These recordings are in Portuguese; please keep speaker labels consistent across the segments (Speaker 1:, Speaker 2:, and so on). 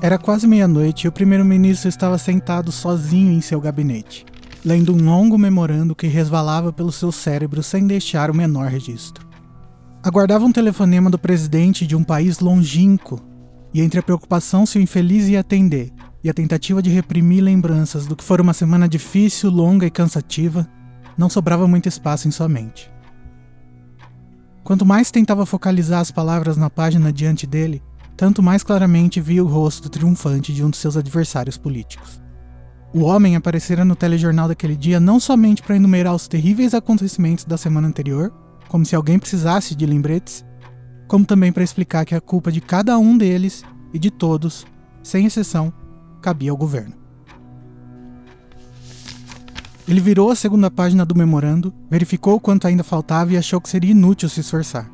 Speaker 1: Era quase meia-noite e o primeiro-ministro estava sentado sozinho em seu gabinete, lendo um longo memorando que resvalava pelo seu cérebro sem deixar o menor registro. Aguardava um telefonema do presidente de um país longínquo, e entre a preocupação se o infeliz ia atender e a tentativa de reprimir lembranças do que fora uma semana difícil, longa e cansativa, não sobrava muito espaço em sua mente. Quanto mais tentava focalizar as palavras na página diante dele, tanto mais claramente via o rosto triunfante de um de seus adversários políticos. O homem aparecera no telejornal daquele dia não somente para enumerar os terríveis acontecimentos da semana anterior, como se alguém precisasse de lembretes, como também para explicar que a culpa de cada um deles e de todos, sem exceção, cabia ao governo. Ele virou a segunda página do memorando, verificou o quanto ainda faltava e achou que seria inútil se esforçar.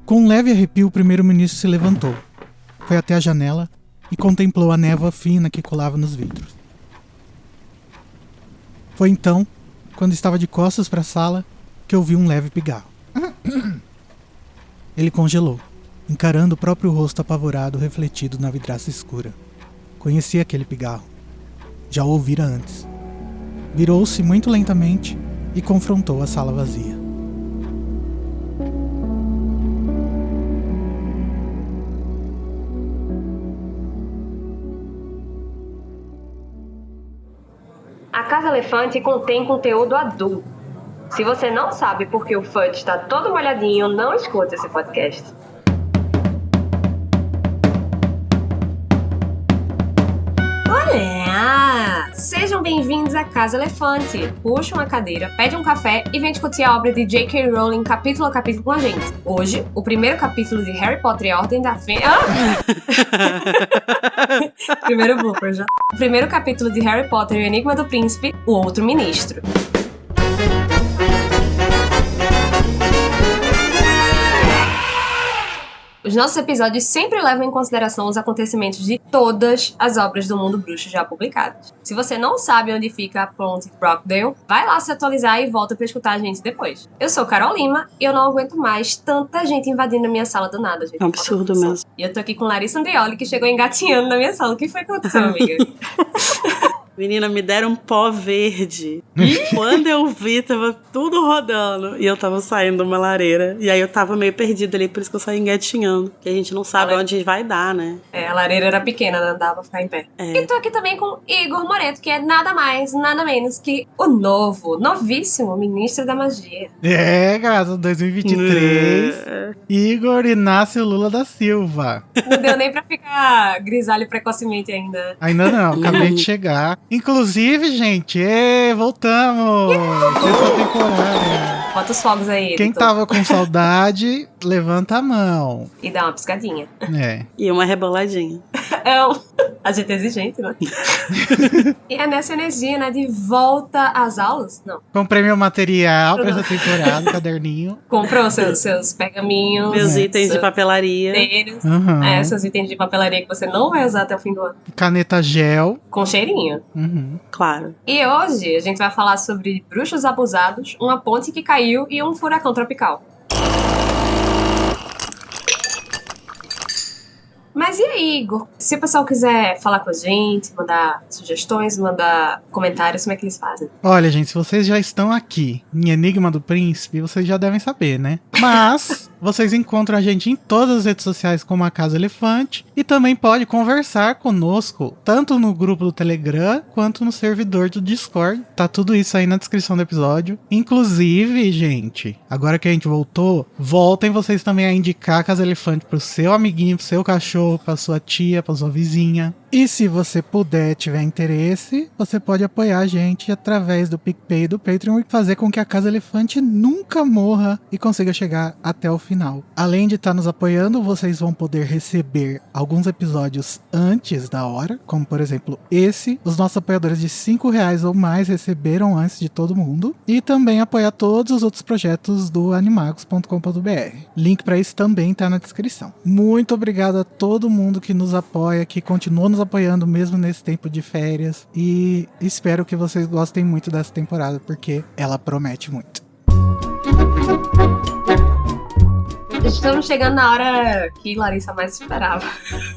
Speaker 1: Com um leve arrepio, o primeiro-ministro se levantou, foi até a janela e contemplou a névoa fina que colava nos vidros. Foi então, quando estava de costas para a sala, que ouviu um leve pigarro. Ele congelou, encarando o próprio rosto apavorado refletido na vidraça escura. Conhecia aquele pigarro. Já o ouvira antes. Virou-se muito lentamente e confrontou a sala vazia.
Speaker 2: A Casa Elefante contém conteúdo adulto. Se você não sabe por que o Fudge está todo molhadinho, não escute esse podcast. Olá! Sejam bem-vindos à Casa Elefante. Puxa uma cadeira, pede um café e vem discutir a obra de J.K. Rowling capítulo a capítulo com a gente. Hoje, o primeiro capítulo de Harry Potter e a Ordem da Fênix... Primeiro blooper já. O primeiro capítulo de Harry Potter e o Enigma do Príncipe, o Outro Ministro. Os nossos episódios sempre levam em consideração os acontecimentos de todas as obras do mundo bruxo já publicadas. Se você não sabe onde fica a ponte Brockdale, vai lá se atualizar e volta pra escutar a gente depois. Eu sou Carol Lima e eu não aguento mais tanta gente invadindo a minha sala do nada, gente.
Speaker 3: É um absurdo mesmo.
Speaker 2: E eu tô aqui com Larissa Andrioli, que chegou engatinhando na minha sala. O que foi que aconteceu, amiga?
Speaker 3: Menina, me deram um pó verde. Quando eu vi, tava tudo rodando. E eu tava saindo de uma lareira. E aí eu tava meio perdida ali, por isso que eu saí engatinhando. Que a gente não sabe onde vai dar, né?
Speaker 2: É, a lareira era pequena, não dava pra ficar em pé. E tô aqui também com Igor Moreto, que é nada mais, nada menos que o novíssimo ministro da magia.
Speaker 1: É, gata, 2023. Igor Inácio Lula da Silva.
Speaker 2: Não deu nem pra ficar grisalho precocemente ainda.
Speaker 1: Ainda não, acabei de chegar. Inclusive, gente, voltamos! Sexta temporada.
Speaker 2: Bota os fogos aí.
Speaker 1: Quem tava com saudade, levanta a mão.
Speaker 2: E dá uma piscadinha.
Speaker 1: É.
Speaker 3: E uma reboladinha.
Speaker 2: A gente é exigente, né? E é nessa energia, né, de volta às aulas? Não.
Speaker 1: Comprei meu material pra essa temporada, caderninho.
Speaker 2: Comprou seus pergaminhos.
Speaker 3: Meus itens de papelaria.
Speaker 2: Uhum. Seus itens de papelaria que você não vai usar até o fim do ano.
Speaker 1: Caneta gel.
Speaker 2: Com cheirinho.
Speaker 1: Uhum.
Speaker 3: Claro.
Speaker 2: E hoje a gente vai falar sobre bruxos abusados, uma ponte que caiu e um furacão tropical. Mas e aí, Igor? Se o pessoal quiser falar com a gente, mandar sugestões, mandar comentários, como é que eles fazem?
Speaker 1: Olha, gente, se vocês já estão aqui em Enigma do Príncipe, vocês já devem saber, né? Mas vocês encontram a gente em todas as redes sociais como a Casa Elefante e também pode conversar conosco, tanto no grupo do Telegram quanto no servidor do Discord. Tá tudo isso aí na descrição do episódio. Inclusive, gente, agora que a gente voltou, voltem vocês também a indicar a Casa Elefante pro seu amiguinho, pro seu cachorro, pra sua tia, pra sua vizinha. E se você puder, tiver interesse, você pode apoiar a gente através do PicPay e do Patreon e fazer com que a Casa Elefante nunca morra e consiga chegar até o final. Além de estar nos apoiando, vocês vão poder receber alguns episódios antes da hora, como por exemplo esse. Os nossos apoiadores de R$5 ou mais receberam antes de todo mundo. E também apoiar todos os outros projetos do animagos.com.br. Link para isso também tá na descrição. Muito obrigado a todo mundo que nos apoia, que continua nos apoiando mesmo nesse tempo de férias, e espero que vocês gostem muito dessa temporada, porque ela promete muito.
Speaker 2: Estamos chegando na hora que Larissa mais esperava.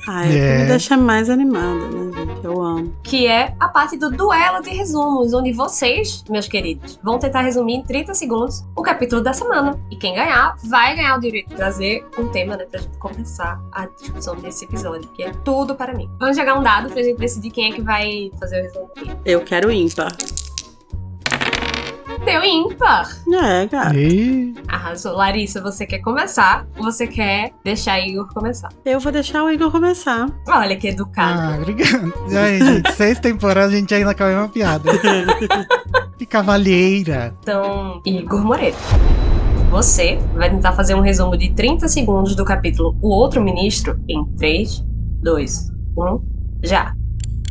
Speaker 3: Ai, é o que me deixa mais animada, né, gente? Eu amo.
Speaker 2: Que é a parte do duelo de resumos, onde vocês, meus queridos, vão tentar resumir em 30 segundos o capítulo da semana. E quem ganhar, vai ganhar o direito de trazer um tema, né, pra gente começar a discussão desse episódio, que é tudo para mim. Vamos jogar um dado pra gente decidir quem é que vai fazer o resumo aqui.
Speaker 3: Eu quero ímpar.
Speaker 2: Deu ímpar.
Speaker 3: É, cara.
Speaker 1: E...
Speaker 2: Arrasou. Larissa, você quer começar ou você quer deixar Igor começar?
Speaker 3: Eu vou deixar o Igor começar.
Speaker 2: Olha que educado.
Speaker 1: Ah, obrigado. E aí, gente, 6 temporadas a gente ainda com a mesma piada. Que cavalheira.
Speaker 2: Então, Igor Moreira, você vai tentar fazer um resumo de 30 segundos do capítulo O Outro Ministro em 3, 2, 1, já.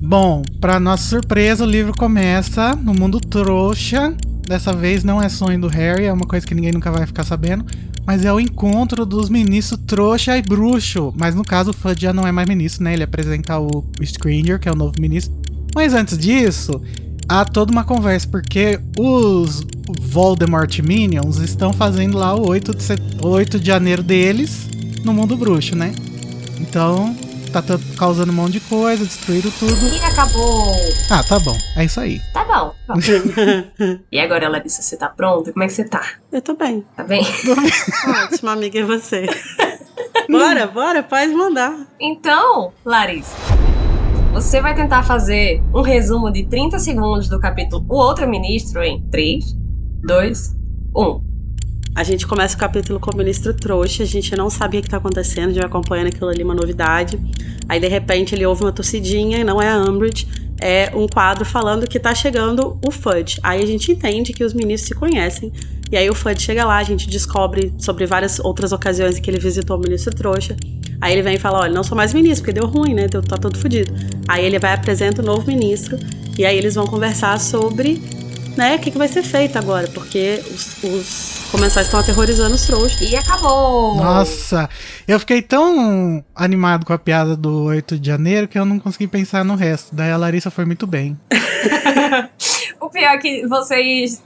Speaker 1: Bom, pra nossa surpresa, o livro começa no mundo trouxa. Dessa vez não é sonho do Harry, é uma coisa que ninguém nunca vai ficar sabendo. Mas é o encontro dos ministros trouxa e bruxo. Mas no caso o Fudge já não é mais ministro, né? Ele apresenta o Scringer, que é o novo ministro. Mas antes disso, há toda uma conversa, porque os Voldemort Minions estão fazendo lá o 8 de janeiro deles no mundo bruxo, né? Então... tá causando um monte de coisa, destruíram tudo.
Speaker 2: E acabou.
Speaker 1: Ah, tá bom. É isso aí.
Speaker 2: Tá bom. E agora, Larissa, você tá pronta? Como é que você tá?
Speaker 3: Eu tô bem.
Speaker 2: Tá bem?
Speaker 3: Ótimo, amiga, é você. Bora, pode mandar.
Speaker 2: Então, Larissa, você vai tentar fazer um resumo de 30 segundos do capítulo O Outro Ministro em 3, 2, 1.
Speaker 3: A gente começa o capítulo com o ministro trouxa, a gente não sabe o que tá acontecendo, a gente vai acompanhando aquilo ali, uma novidade. Aí, de repente, ele ouve uma tossidinha, e não é a Umbridge, é um quadro falando que tá chegando o Fudge. Aí a gente entende que os ministros se conhecem, e aí o Fudge chega lá, a gente descobre sobre várias outras ocasiões em que ele visitou o ministro trouxa. Aí ele vem e fala, olha, não sou mais ministro, porque deu ruim, né, tá todo fodido. Aí ele vai e apresenta o novo ministro, e aí eles vão conversar sobre... né, o que vai ser feito agora, porque os comensais estão aterrorizando os trouxas.
Speaker 2: E acabou!
Speaker 1: Nossa, eu fiquei tão animado com a piada do 8 de janeiro que eu não consegui pensar no resto. Daí a Larissa foi muito bem.
Speaker 2: O pior é que vocês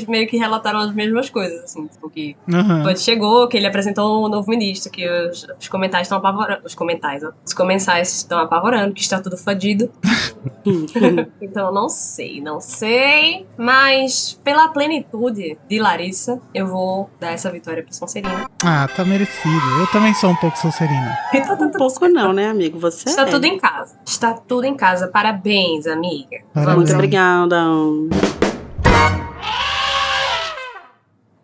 Speaker 2: meio que relataram as mesmas coisas, assim, tipo que quando chegou, que ele apresentou um novo ministro, que os comentários estão apavorando. Os comensais estão apavorando, que está tudo fodido. Então, não sei. Mas, pela plenitude de Larissa, eu vou dar essa vitória pra Sonserina.
Speaker 1: Ah, tá merecido. Eu também sou um pouco Sonserina.
Speaker 3: Um pouco não, né, amigo? Você
Speaker 2: Está tudo em casa. Está tudo em casa. Parabéns, amiga.
Speaker 1: Parabéns.
Speaker 3: Muito obrigada.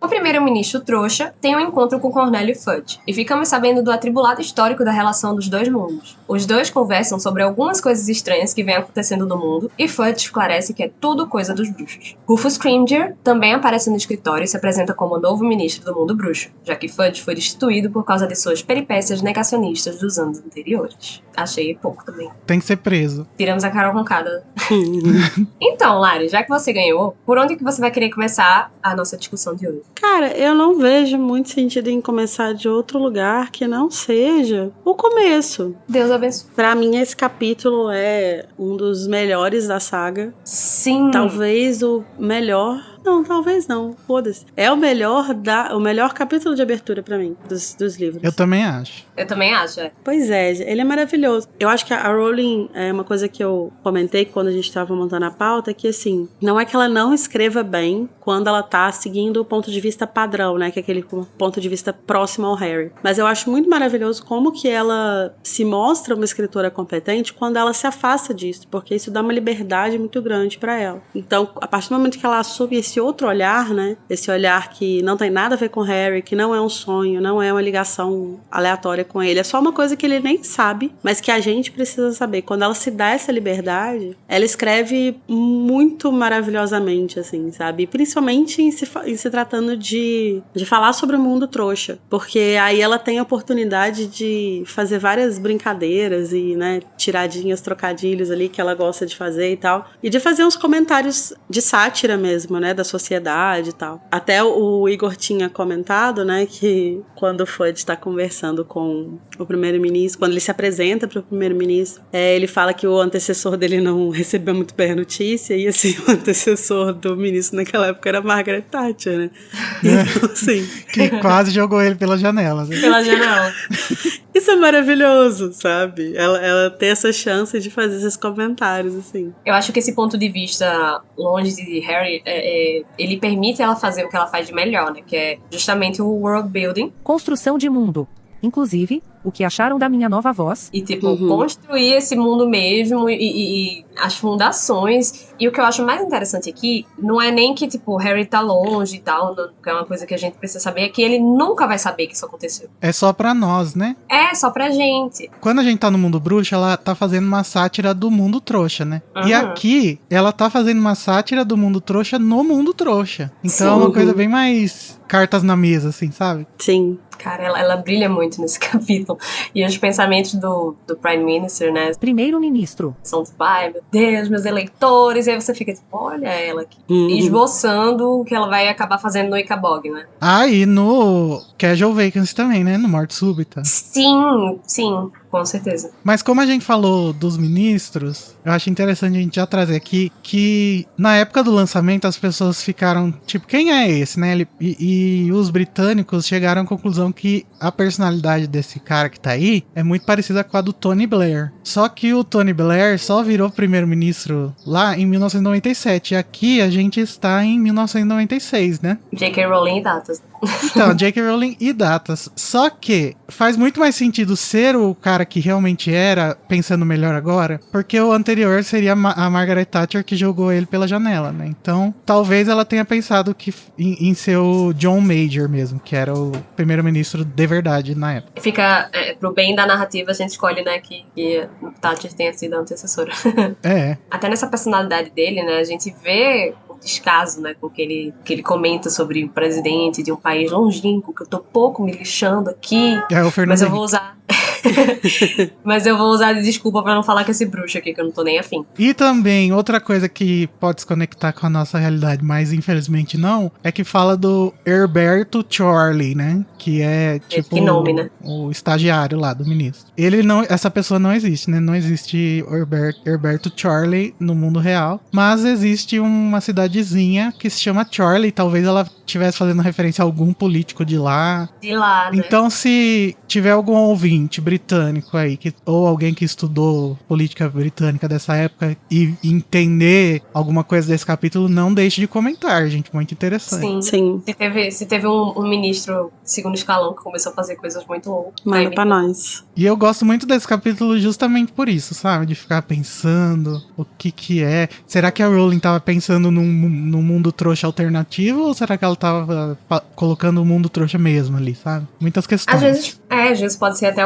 Speaker 2: O primeiro-ministro trouxa tem um encontro com Cornélio Fudge, e ficamos sabendo do atribulado histórico da relação dos dois mundos. Os dois conversam sobre algumas coisas estranhas que vêm acontecendo no mundo, e Fudge esclarece que é tudo coisa dos bruxos. Rufus Scrimgeour também aparece no escritório e se apresenta como o novo ministro do mundo bruxo, já que Fudge foi destituído por causa de suas peripécias negacionistas dos anos anteriores. Achei pouco também.
Speaker 1: Tem que ser preso.
Speaker 2: Tiramos a Carol Roncada. Então, Lari, já que você ganhou, por onde que você vai querer começar a nossa discussão de hoje?
Speaker 3: Cara, eu não vejo muito sentido em começar de outro lugar que não seja o começo.
Speaker 2: Deus abençoe.
Speaker 3: Pra mim, esse capítulo é um dos melhores da saga.
Speaker 2: Sim.
Speaker 3: Talvez o melhor... Não, talvez não. Foda-se. É o melhor capítulo de abertura pra mim, dos livros.
Speaker 1: Eu também acho.
Speaker 2: Eu também acho, é.
Speaker 3: Pois é, ele é maravilhoso. Eu acho que a Rowling, é uma coisa que eu comentei quando a gente tava montando a pauta, que assim, não é que ela não escreva bem quando ela tá seguindo o ponto de vista padrão, né, que é aquele ponto de vista próximo ao Harry. Mas eu acho muito maravilhoso como que ela se mostra uma escritora competente quando ela se afasta disso, porque isso dá uma liberdade muito grande pra ela. Então, a partir do momento que ela assume esse outro olhar, né, esse olhar que não tem nada a ver com o Harry, que não é um sonho, não é uma ligação aleatória com ele, é só uma coisa que ele nem sabe, mas que a gente precisa saber. Quando ela se dá essa liberdade, ela escreve muito maravilhosamente, assim, sabe? Principalmente em se tratando de falar sobre o mundo trouxa, porque aí ela tem a oportunidade de fazer várias brincadeiras e, né, tiradinhas, trocadilhos ali que ela gosta de fazer e tal, e de fazer uns comentários de sátira mesmo, né, da sociedade e tal. Até o Igor tinha comentado, né, que quando o Fudge está conversando com o primeiro-ministro, quando ele se apresenta para o primeiro-ministro, ele fala que o antecessor dele não recebeu muito bem a notícia, e assim, o antecessor do ministro naquela época era Margaret Thatcher, né? Então, assim...
Speaker 1: Que quase jogou ele pela janela. Né?
Speaker 2: Pela janela.
Speaker 3: Isso é maravilhoso, sabe? Ela ter essa chance de fazer esses comentários, assim.
Speaker 2: Eu acho que esse ponto de vista longe de Harry, ele permite ela fazer o que ela faz de melhor, né? Que é justamente o world building.
Speaker 4: Construção de mundo. Inclusive, o que acharam da minha nova voz?
Speaker 2: E, tipo, construir esse mundo mesmo e as fundações. E o que eu acho mais interessante aqui não é nem que, tipo, Harry tá longe e tal, que é uma coisa que a gente precisa saber, é que ele nunca vai saber que isso aconteceu.
Speaker 1: É só pra nós, né?
Speaker 2: É, só pra gente.
Speaker 1: Quando a gente tá no mundo bruxo, ela tá fazendo uma sátira do mundo trouxa, né? E aqui, ela tá fazendo uma sátira do mundo trouxa no mundo trouxa. Então é uma coisa bem mais cartas na mesa, assim, sabe?
Speaker 3: Sim.
Speaker 2: Cara, ela brilha muito nesse capítulo. E os pensamentos do Prime Minister, né?
Speaker 4: Primeiro-ministro.
Speaker 2: São tipo, ai meu Deus, meus eleitores. E aí você fica tipo, olha ela aqui. Esboçando o que ela vai acabar fazendo no Icabog, né?
Speaker 1: Ah, e no Casual Vacancy também, né? No Morte Súbita.
Speaker 2: Sim, sim. Com certeza.
Speaker 1: Mas como a gente falou dos ministros, eu acho interessante a gente já trazer aqui que na época do lançamento as pessoas ficaram tipo, quem é esse, né? E os britânicos chegaram à conclusão que a personalidade desse cara que tá aí é muito parecida com a do Tony Blair. Só que o Tony Blair só virou primeiro-ministro lá em 1997. E aqui a gente está em 1996, né?
Speaker 2: J.K. Rowling e datas.
Speaker 1: Então, J.K. Rowling e datas. Só que faz muito mais sentido ser o cara que realmente era, pensando melhor agora, porque o anterior seria a Margaret Thatcher que jogou ele pela janela, né? Então, talvez ela tenha pensado que em ser o John Major mesmo, que era o primeiro-ministro de verdade na época.
Speaker 2: Fica, pro bem da narrativa, a gente escolhe, né, que Thatcher tenha sido a antecessora.
Speaker 1: É.
Speaker 2: Até nessa personalidade dele, né, a gente vê o descaso, né, com que ele comenta sobre o presidente de um país longínquo, que eu tô pouco me lixando aqui,
Speaker 1: É o Fernando
Speaker 2: mas eu vou usar... Mas eu vou usar de desculpa pra não falar com esse bruxo aqui, que eu não tô nem afim.
Speaker 1: E também, outra coisa que pode se conectar com a nossa realidade, mas infelizmente não, é que fala do Herberto Charlie, né? Que é tipo
Speaker 2: que nome, né?
Speaker 1: o estagiário lá do ministro. Ele não, essa pessoa não existe, né? Não existe Herberto Charlie no mundo real, mas existe uma cidadezinha que se chama Charlie. Talvez ela estivesse fazendo referência a algum político de lá.
Speaker 2: De lá, né?
Speaker 1: Então, se tiver algum ouvinte britânico aí, ou alguém que estudou política britânica dessa época e entender alguma coisa desse capítulo, não deixe de comentar, gente. Muito interessante.
Speaker 3: Sim.
Speaker 2: Se teve um ministro de segundo escalão que começou a fazer coisas muito loucas.
Speaker 3: Manda pra nós.
Speaker 1: E eu gosto muito desse capítulo justamente por isso, sabe? De ficar pensando o que é. Será que a Rowling tava pensando num mundo trouxa alternativo, ou será que ela tava colocando o mundo trouxa mesmo ali, sabe? Muitas questões.
Speaker 2: Às vezes pode ser até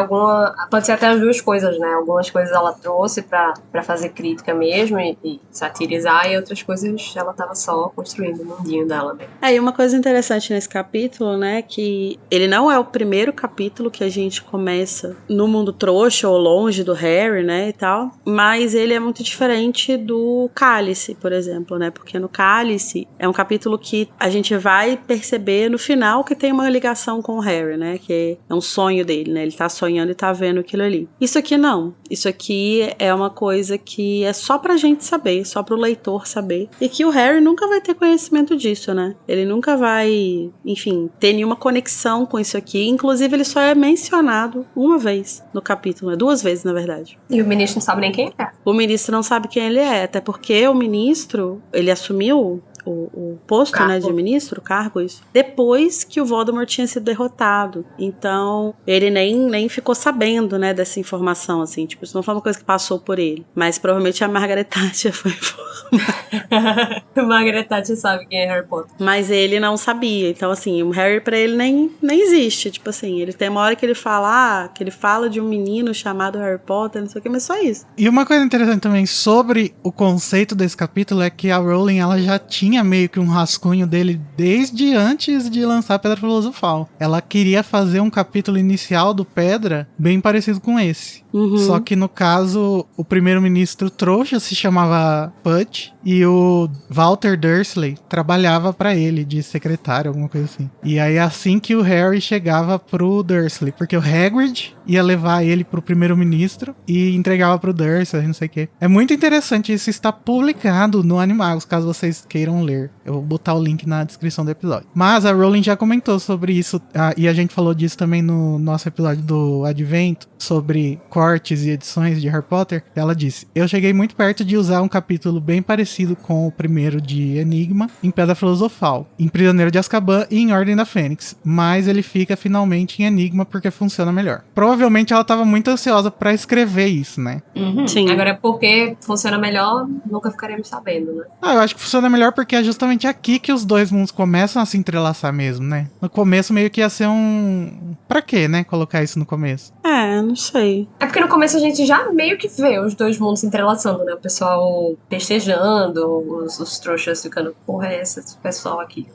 Speaker 2: pode ser até as duas coisas, né? Algumas coisas ela trouxe pra fazer crítica mesmo e satirizar, e outras coisas ela tava só construindo o mundinho dela mesmo.
Speaker 3: E uma coisa interessante nesse capítulo, né, que ele não é o primeiro capítulo que a gente começa no mundo trouxa ou longe do Harry, né, e tal, mas ele é muito diferente do Cálice, por exemplo, né, porque no Cálice é um capítulo que a gente vai perceber no final que tem uma ligação com o Harry, né, que é um sonho dele, né, ele tá sonhando e tá vendo aquilo ali. Isso aqui não. Isso aqui é uma coisa que é só pra gente saber, só pro leitor saber, e que o Harry nunca vai ter conhecimento disso, né, ele nunca vai, enfim, ter nenhuma conexão com isso aqui. Inclusive, ele só é mencionado uma vez no capítulo, né? 2 vezes, na verdade.
Speaker 2: E o ministro não sabe nem quem é.
Speaker 3: O ministro não sabe quem ele é, até porque o ministro, ele assumiu o posto, né, de ministro, o cargo, isso, depois que o Voldemort tinha sido derrotado. Então, ele nem ficou sabendo, né, dessa informação, assim, tipo, isso não foi uma coisa que passou por ele. Mas provavelmente a Margaret Thatcher foi informada.
Speaker 2: Margaret Thatcher sabe quem é Harry Potter.
Speaker 3: Mas ele não sabia. Então, assim, o Harry pra ele nem existe. Tipo assim, ele tem uma hora que ele fala, que ele fala de um menino chamado Harry Potter, não sei o que, mas só isso.
Speaker 1: E uma coisa interessante também sobre o conceito desse capítulo é que a Rowling, ela já tinha tinha meio que um rascunho dele desde antes de lançar Pedra Filosofal. Ela queria fazer um capítulo inicial do Pedra bem parecido com esse. Só que no caso, o primeiro-ministro trouxa se chamava Fudge e o Walter Dursley trabalhava pra ele de secretário, alguma coisa assim. E aí assim que o Harry chegava pro Dursley, porque o Hagrid ia levar ele pro primeiro-ministro e entregava pro Dursley, não sei o quê. É muito interessante, isso está publicado no Animagos, caso vocês queiram ler. Eu vou botar o link na descrição do episódio. Mas a Rowling já comentou sobre isso, e a gente falou disso também no nosso episódio do Advento, sobre cortes e edições de Harry Potter. Ela disse: eu cheguei muito perto de usar um capítulo bem parecido com o primeiro de Enigma em Pedra Filosofal, em Prisioneiro de Azkaban e em Ordem da Fênix, mas ele fica finalmente em Enigma porque funciona melhor. Provavelmente ela estava muito ansiosa pra escrever isso, né?
Speaker 3: Sim.
Speaker 2: Agora, porque funciona melhor, nunca ficaremos sabendo, né?
Speaker 1: Eu acho que funciona melhor porque é justamente aqui que os dois mundos começam a se entrelaçar mesmo, né? No começo meio que ia ser um... Pra quê, né? Colocar isso no começo.
Speaker 3: Não sei.
Speaker 2: É porque no começo a gente já meio que vê os dois mundos se entrelaçando, né? O pessoal festejando, os trouxas ficando, porra, é esse pessoal aqui.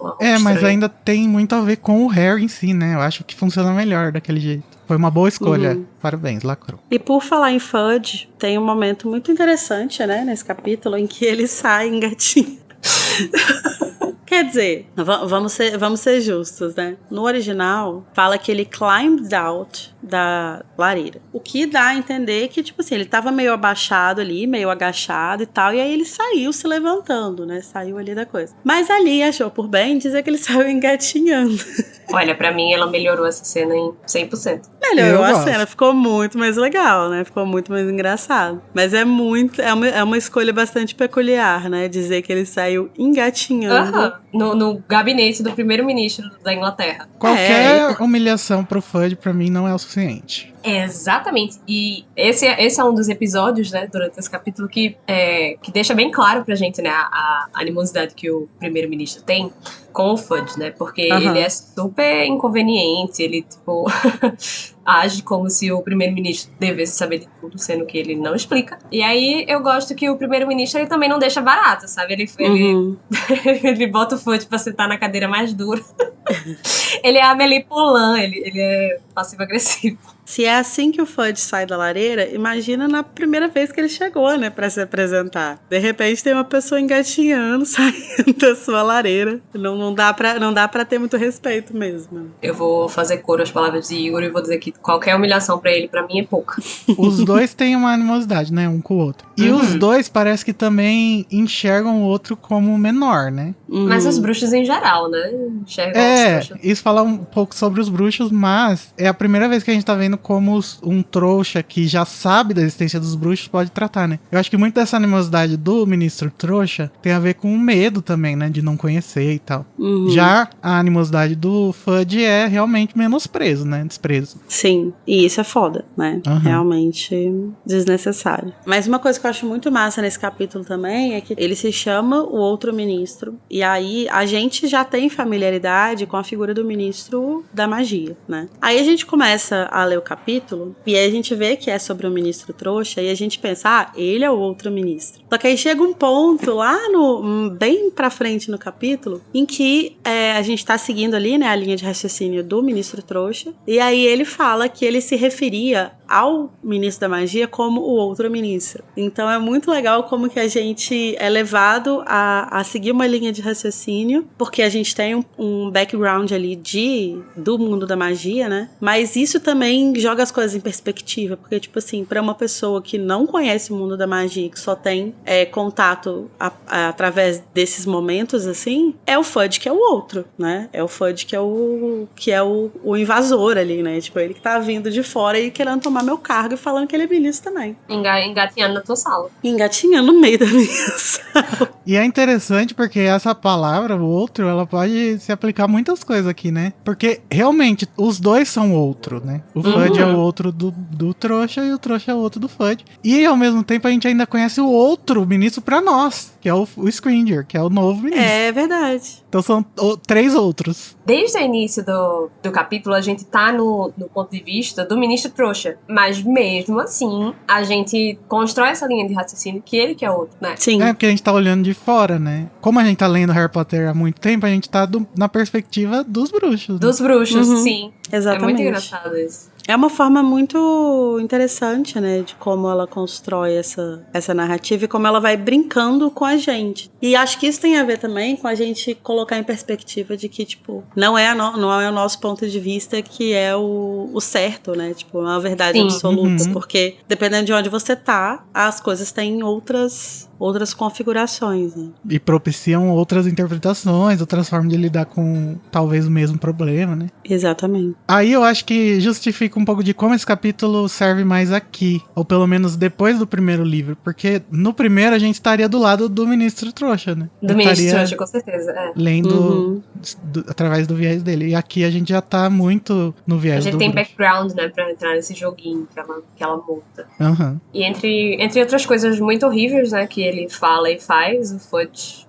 Speaker 1: Mas ainda tem muito a ver com o Harry em si, né? Eu acho que funciona melhor daquele jeito. Foi uma boa escolha. Parabéns, lacrou.
Speaker 3: E por falar em Fudge, tem um momento muito interessante, né, nesse capítulo, em que ele sai engatinhando. Quer dizer, vamos ser justos, né? No original, fala que ele climbed out da lareira. O que dá a entender que, tipo assim, ele tava meio abaixado ali, meio agachado e tal, e aí ele saiu se levantando, né? Saiu ali da coisa. Mas ali achou por bem dizer que ele saiu engatinhando.
Speaker 2: Olha, pra mim ela melhorou essa cena em 100%.
Speaker 3: Melhorou a cena, ficou muito mais legal, né? Ficou muito mais engraçado. Mas é uma escolha bastante peculiar, né? Dizer que ele saiu engatinhando.
Speaker 2: No gabinete do primeiro-ministro da Inglaterra.
Speaker 1: Qualquer humilhação pro Fudge pra mim não é o suficiente.
Speaker 2: Exatamente. E esse é um dos episódios, né, durante esse capítulo que deixa bem claro pra gente, né, a animosidade que o primeiro-ministro tem com o Fudge, né, porque ele é super inconveniente, ele, tipo, age como se o primeiro-ministro devesse saber de tudo, sendo que ele não explica. E aí eu gosto que o primeiro-ministro, ele também não deixa barato, sabe, ele bota o Fudge pra sentar na cadeira mais dura. Ele é Amélie Poulain, ele é passivo-agressivo.
Speaker 3: Se é assim que o Fudge sai da lareira, imagina na primeira vez que ele chegou, né, pra se apresentar. De repente tem uma pessoa engatinhando, saindo da sua lareira. Não dá pra ter muito respeito mesmo.
Speaker 2: Eu vou fazer coro às palavras de Igor e vou dizer que qualquer humilhação pra ele, pra mim, é pouca.
Speaker 1: Os dois têm uma animosidade, né, um com o outro. E os dois parece que também enxergam o outro como menor, né?
Speaker 2: Mas os bruxos em geral, né? Enxergam os trouxas.
Speaker 1: Isso fala um pouco sobre os bruxos, mas é a primeira vez que a gente tá vendo como um trouxa que já sabe da existência dos bruxos pode tratar, né? Eu acho que muito dessa animosidade do ministro trouxa tem a ver com o medo também, né? De não conhecer e tal. Já a animosidade do Fudge é realmente menosprezo, né? Desprezo.
Speaker 3: Sim, e isso é foda, né? Realmente desnecessário. Mas uma coisa que eu acho muito massa nesse capítulo também é que ele se chama o outro ministro, e aí a gente já tem familiaridade com a figura do ministro da magia, né? Aí a gente começa a ler o capítulo, e aí a gente vê que é sobre o ministro trouxa, e a gente pensa, ele é o outro ministro. Só que aí chega um ponto lá bem pra frente no capítulo, em que a gente tá seguindo ali, né, a linha de raciocínio do ministro trouxa, e aí ele fala que ele se referia ao ministro da magia como o outro ministro. Então é muito legal como que a gente é levado a seguir uma linha de raciocínio, porque a gente tem um background ali do mundo da magia, né? Mas isso também joga as coisas em perspectiva, porque, tipo assim, pra uma pessoa que não conhece o mundo da magia, que só tem contato através desses momentos, assim, é o Fudge que é o outro, né? É o Fudge que é o invasor ali, né? Tipo, ele que tá vindo de fora e querendo tomar meu cargo e falando que ele é ministro também.
Speaker 2: Engatinhando na tua sala.
Speaker 3: Engatinhando no meio da minha sala.
Speaker 1: E é interessante porque essa palavra, o outro, ela pode se aplicar a muitas coisas aqui, né? Porque, realmente, os dois são outro, né? O Fudge é o outro do trouxa e o trouxa é o outro do Fudge. E, ao mesmo tempo, a gente ainda conhece o outro ministro pra nós. que é o Scringer, que é o novo ministro.
Speaker 3: É verdade.
Speaker 1: Então são 3 outros.
Speaker 2: Desde o início do capítulo, a gente tá no ponto de vista do ministro trouxa. Mas mesmo assim, a gente constrói essa linha de raciocínio que ele que é outro, né?
Speaker 3: Sim.
Speaker 1: É porque a gente tá olhando de fora, né? Como a gente tá lendo Harry Potter há muito tempo, a gente tá na perspectiva dos bruxos. Né?
Speaker 2: Dos bruxos, sim.
Speaker 3: Exatamente.
Speaker 2: É muito engraçado isso.
Speaker 3: É uma forma muito interessante, né, de como ela constrói essa narrativa e como ela vai brincando com a gente. E acho que isso tem a ver também com a gente colocar em perspectiva de que, tipo, não é o nosso ponto de vista que é o certo, né, tipo, é uma verdade
Speaker 2: Sim.
Speaker 3: absoluta, porque dependendo de onde você tá, as coisas têm outras configurações, né?
Speaker 1: E propiciam outras interpretações, outras formas de lidar com talvez o mesmo problema, né?
Speaker 3: Exatamente.
Speaker 1: Aí eu acho que justifica um pouco de como esse capítulo serve mais aqui, ou pelo menos depois do primeiro livro, porque no primeiro a gente estaria do lado do ministro trouxa, né?
Speaker 2: Do ministro trouxa, com certeza,
Speaker 1: lendo através do viés dele. E aqui a gente já tá muito no viés do
Speaker 2: A gente tem
Speaker 1: bruxo.
Speaker 2: background, né, pra entrar nesse joguinho que ela monta.
Speaker 1: Uhum.
Speaker 2: E entre outras coisas muito horríveis, né, que ele fala e faz, o Fudge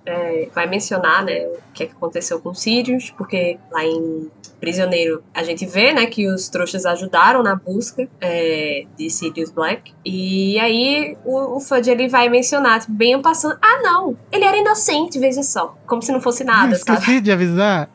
Speaker 2: vai mencionar, né, o que aconteceu com Sirius, porque lá em Prisioneiro a gente vê, né, que os trouxas ajudaram na busca de Sirius Black. E aí o Fudge, ele vai mencionar, tipo, bem passando, não, ele era inocente, veja só, como se não fosse nada,
Speaker 1: Esqueci
Speaker 2: sabe?
Speaker 1: de avisar.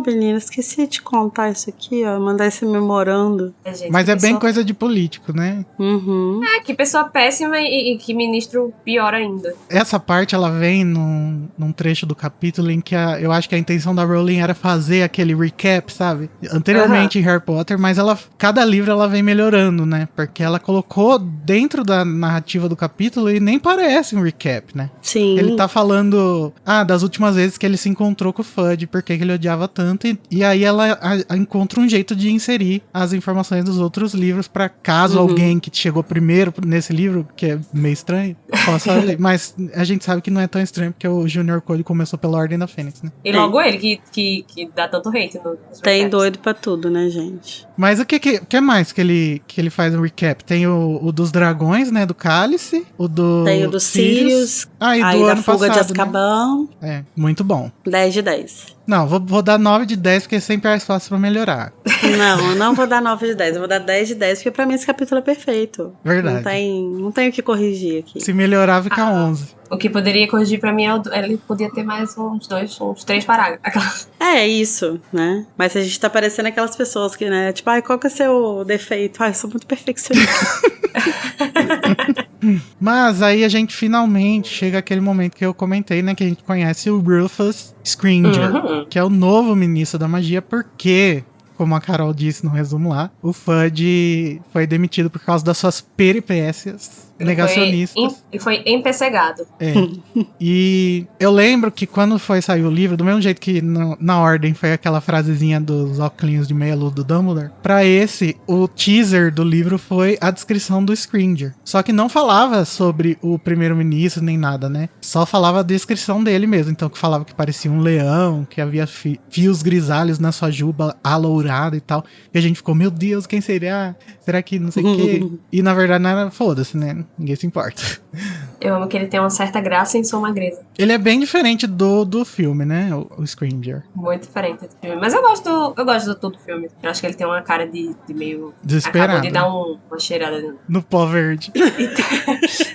Speaker 3: Menina, esqueci de contar isso aqui, ó, mandar esse memorando.
Speaker 2: Gente,
Speaker 1: Mas é bem
Speaker 2: pessoa...
Speaker 1: coisa de político, né?
Speaker 3: Uhum.
Speaker 2: Que pessoa péssima e que ministro pior ainda.
Speaker 1: Essa parte, ela vem num trecho do capítulo em que eu acho que a intenção da Rowling era fazer aquele recap, sabe? Anteriormente em Harry Potter, mas cada livro ela vem melhorando, né? Porque ela colocou dentro da narrativa do capítulo e nem parece um recap, né?
Speaker 3: Sim.
Speaker 1: Ele tá falando, das últimas vezes que ele se encontrou com o Fudge, porque ele odiava tanto, e aí ela encontra um jeito de inserir as informações dos outros livros pra caso alguém que chegou primeiro nesse livro, que é meio estranho, possa ler. Mas a gente sabe que não é tão estranho, porque o Junior Code começou pela Ordem da Fênix, né?
Speaker 2: E logo ele que dá tanto hate nos
Speaker 3: Tem
Speaker 2: recaps.
Speaker 3: doido pra tudo, né, gente?
Speaker 1: Mas o que mais que ele faz um recap? Tem o dos dragões, né, do Cálice,
Speaker 3: Tem o do Sirius,
Speaker 1: e do
Speaker 3: aí
Speaker 1: ano
Speaker 3: da fuga
Speaker 1: passado,
Speaker 3: de Azkaban.
Speaker 1: né? Muito bom.
Speaker 3: 10 de 10.
Speaker 1: Não, vou dar 9 de 10, porque sempre é mais fácil pra melhorar.
Speaker 3: Não, eu não vou dar 9 de 10, eu vou dar 10 de 10, porque pra mim esse capítulo é perfeito.
Speaker 1: Verdade.
Speaker 3: Não tem o que corrigir aqui.
Speaker 1: Se melhorar, fica 11.
Speaker 2: O que poderia corrigir pra mim ele podia ter mais uns 3 parágrafos.
Speaker 3: É isso, né? Mas a gente tá parecendo aquelas pessoas que, né? Tipo, qual que é o seu defeito? Eu sou muito perfeccionista.
Speaker 1: Mas aí a gente finalmente chega àquele momento que eu comentei, né? Que a gente conhece o Rufus Scringer, que é o novo ministro da magia, porque, como a Carol disse no resumo lá, o Fudge foi demitido por causa das suas peripécias negacionistas.
Speaker 2: E foi empecegado.
Speaker 1: E eu lembro que quando sair o livro, do mesmo jeito que na ordem foi aquela frasezinha dos óculos de meia-lua do Dumbledore, pra esse, o teaser do livro foi a descrição do Scringer. Só que não falava sobre o primeiro-ministro nem nada, né? Só falava a descrição dele mesmo. Então, que falava que parecia um leão, que havia fios grisalhos na sua juba alourada e tal. E a gente ficou, meu Deus, quem será? Será que não sei o quê? E na verdade não era, foda-se, né? Ninguém se importa.
Speaker 2: Eu amo que ele tem uma certa graça em sua magreza.
Speaker 1: Ele é bem diferente do filme, né? O Scringer.
Speaker 2: Muito diferente do filme. Mas eu gosto do todo filme. Eu acho que ele tem uma cara de meio...
Speaker 1: Desesperado.
Speaker 2: Acabou de dar uma cheirada
Speaker 1: no pó verde.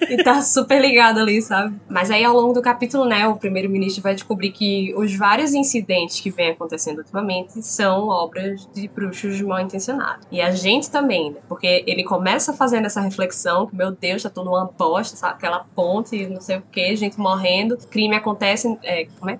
Speaker 2: E tá super ligado ali, sabe? Mas aí ao longo do capítulo, né, o primeiro-ministro vai descobrir que os vários incidentes que vem acontecendo ultimamente são obras de bruxos mal intencionados. E a gente também, né? Porque ele começa fazendo essa reflexão que, meu Deus, tá tudo uma bosta, sabe? Aquela ponte, não sei o que, gente morrendo, crime acontece,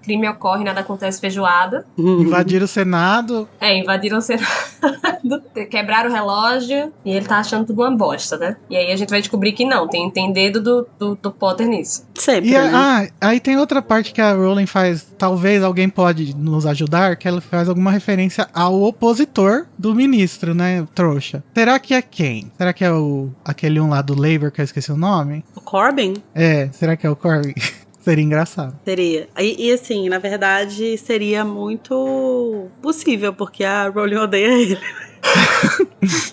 Speaker 2: crime ocorre, nada acontece, feijoada.
Speaker 1: Invadiram o Senado.
Speaker 2: Invadiram o Senado, quebraram o relógio e ele tá achando tudo uma bosta, né? E aí a gente vai descobrir que não, tem dedo do Potter nisso.
Speaker 3: Sempre,
Speaker 1: e
Speaker 3: né?
Speaker 1: Aí tem outra parte que a Rowling faz, talvez alguém pode nos ajudar, que ela faz alguma referência ao opositor do ministro, né, trouxa. Será que é quem? Será que é aquele lá do Labour, que eu esqueci o nome?
Speaker 3: O Corbyn?
Speaker 1: Será que é o Corbyn? Seria engraçado.
Speaker 3: Seria. E assim, na verdade, seria muito possível, porque a Rowling odeia ele.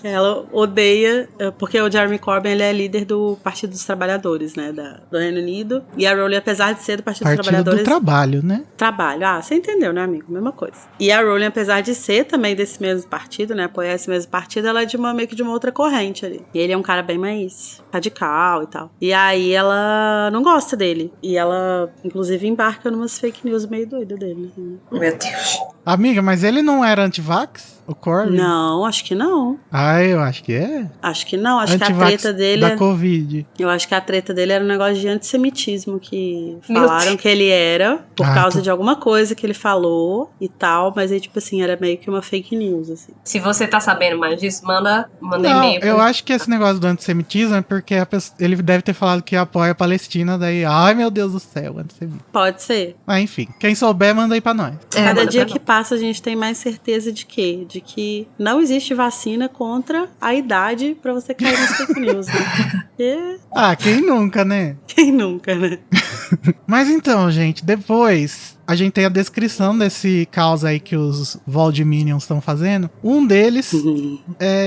Speaker 3: Ela odeia, porque o Jeremy Corbyn ele é líder do Partido dos Trabalhadores, né, do Reino Unido. E a Rowling, apesar de ser do Partido dos Trabalhadores...
Speaker 1: Do Trabalho, né?
Speaker 3: Trabalho. Você entendeu, né, amigo? Mesma coisa. E a Rowling, apesar de ser também desse mesmo partido, né, apoiar esse mesmo partido, ela é meio que de uma outra corrente ali. E ele é um cara bem mais radical e tal. E aí ela não gosta dele. E ela, inclusive, embarca numas fake news meio doidas dele.
Speaker 2: Meu Deus.
Speaker 1: Amiga, mas ele não era anti-vax? O Corbyn?
Speaker 3: Não, acho que não.
Speaker 1: Eu acho que é.
Speaker 3: Acho que não. Acho que a
Speaker 1: Antivax
Speaker 3: treta dele...
Speaker 1: da Covid.
Speaker 3: Eu acho que a treta dele era um negócio de antissemitismo, que falaram que ele era por causa de alguma coisa que ele falou e tal, mas aí, tipo assim, era meio que uma fake news, assim.
Speaker 2: Se você tá sabendo mais disso, manda e-mail.
Speaker 1: Eu acho que esse negócio do antissemitismo é porque ele deve ter falado que apoia a Palestina, daí, ai meu Deus do céu, antissemitismo.
Speaker 3: Pode ser.
Speaker 1: Mas enfim, quem souber, manda aí pra nós.
Speaker 3: Cada dia que passa, a gente tem mais certeza de quê? De que não existe vacina contra a idade pra você cair nas fake news, né?
Speaker 1: Quem nunca, né?
Speaker 3: Quem nunca, né?
Speaker 1: Mas então, gente, depois a gente tem a descrição desse caos aí que os Voldeminions estão fazendo. Um deles,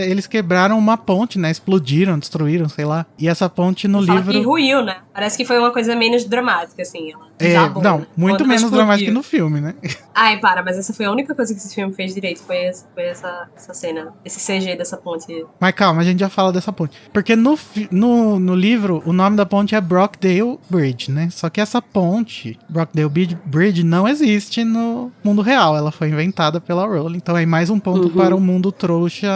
Speaker 1: eles quebraram uma ponte, né? Explodiram, destruíram, sei lá. E essa ponte no livro...
Speaker 2: que ruiu, né? Parece que foi uma coisa menos dramática, assim. Ela desabou,
Speaker 1: não,
Speaker 2: né?
Speaker 1: muito
Speaker 2: Quando
Speaker 1: menos
Speaker 2: explodiu.
Speaker 1: dramática que no filme, né?
Speaker 2: Mas essa foi a única coisa que esse filme fez direito. Foi essa cena, esse CG dessa ponte.
Speaker 1: Mas calma, a gente já fala dessa ponte. Porque no livro, o nome da ponte é Brockdale Bridge, né? Só que essa ponte, Brockdale Bridge, não existe no mundo real. Ela foi inventada pela Rowling. Então é mais um ponto para o mundo trouxa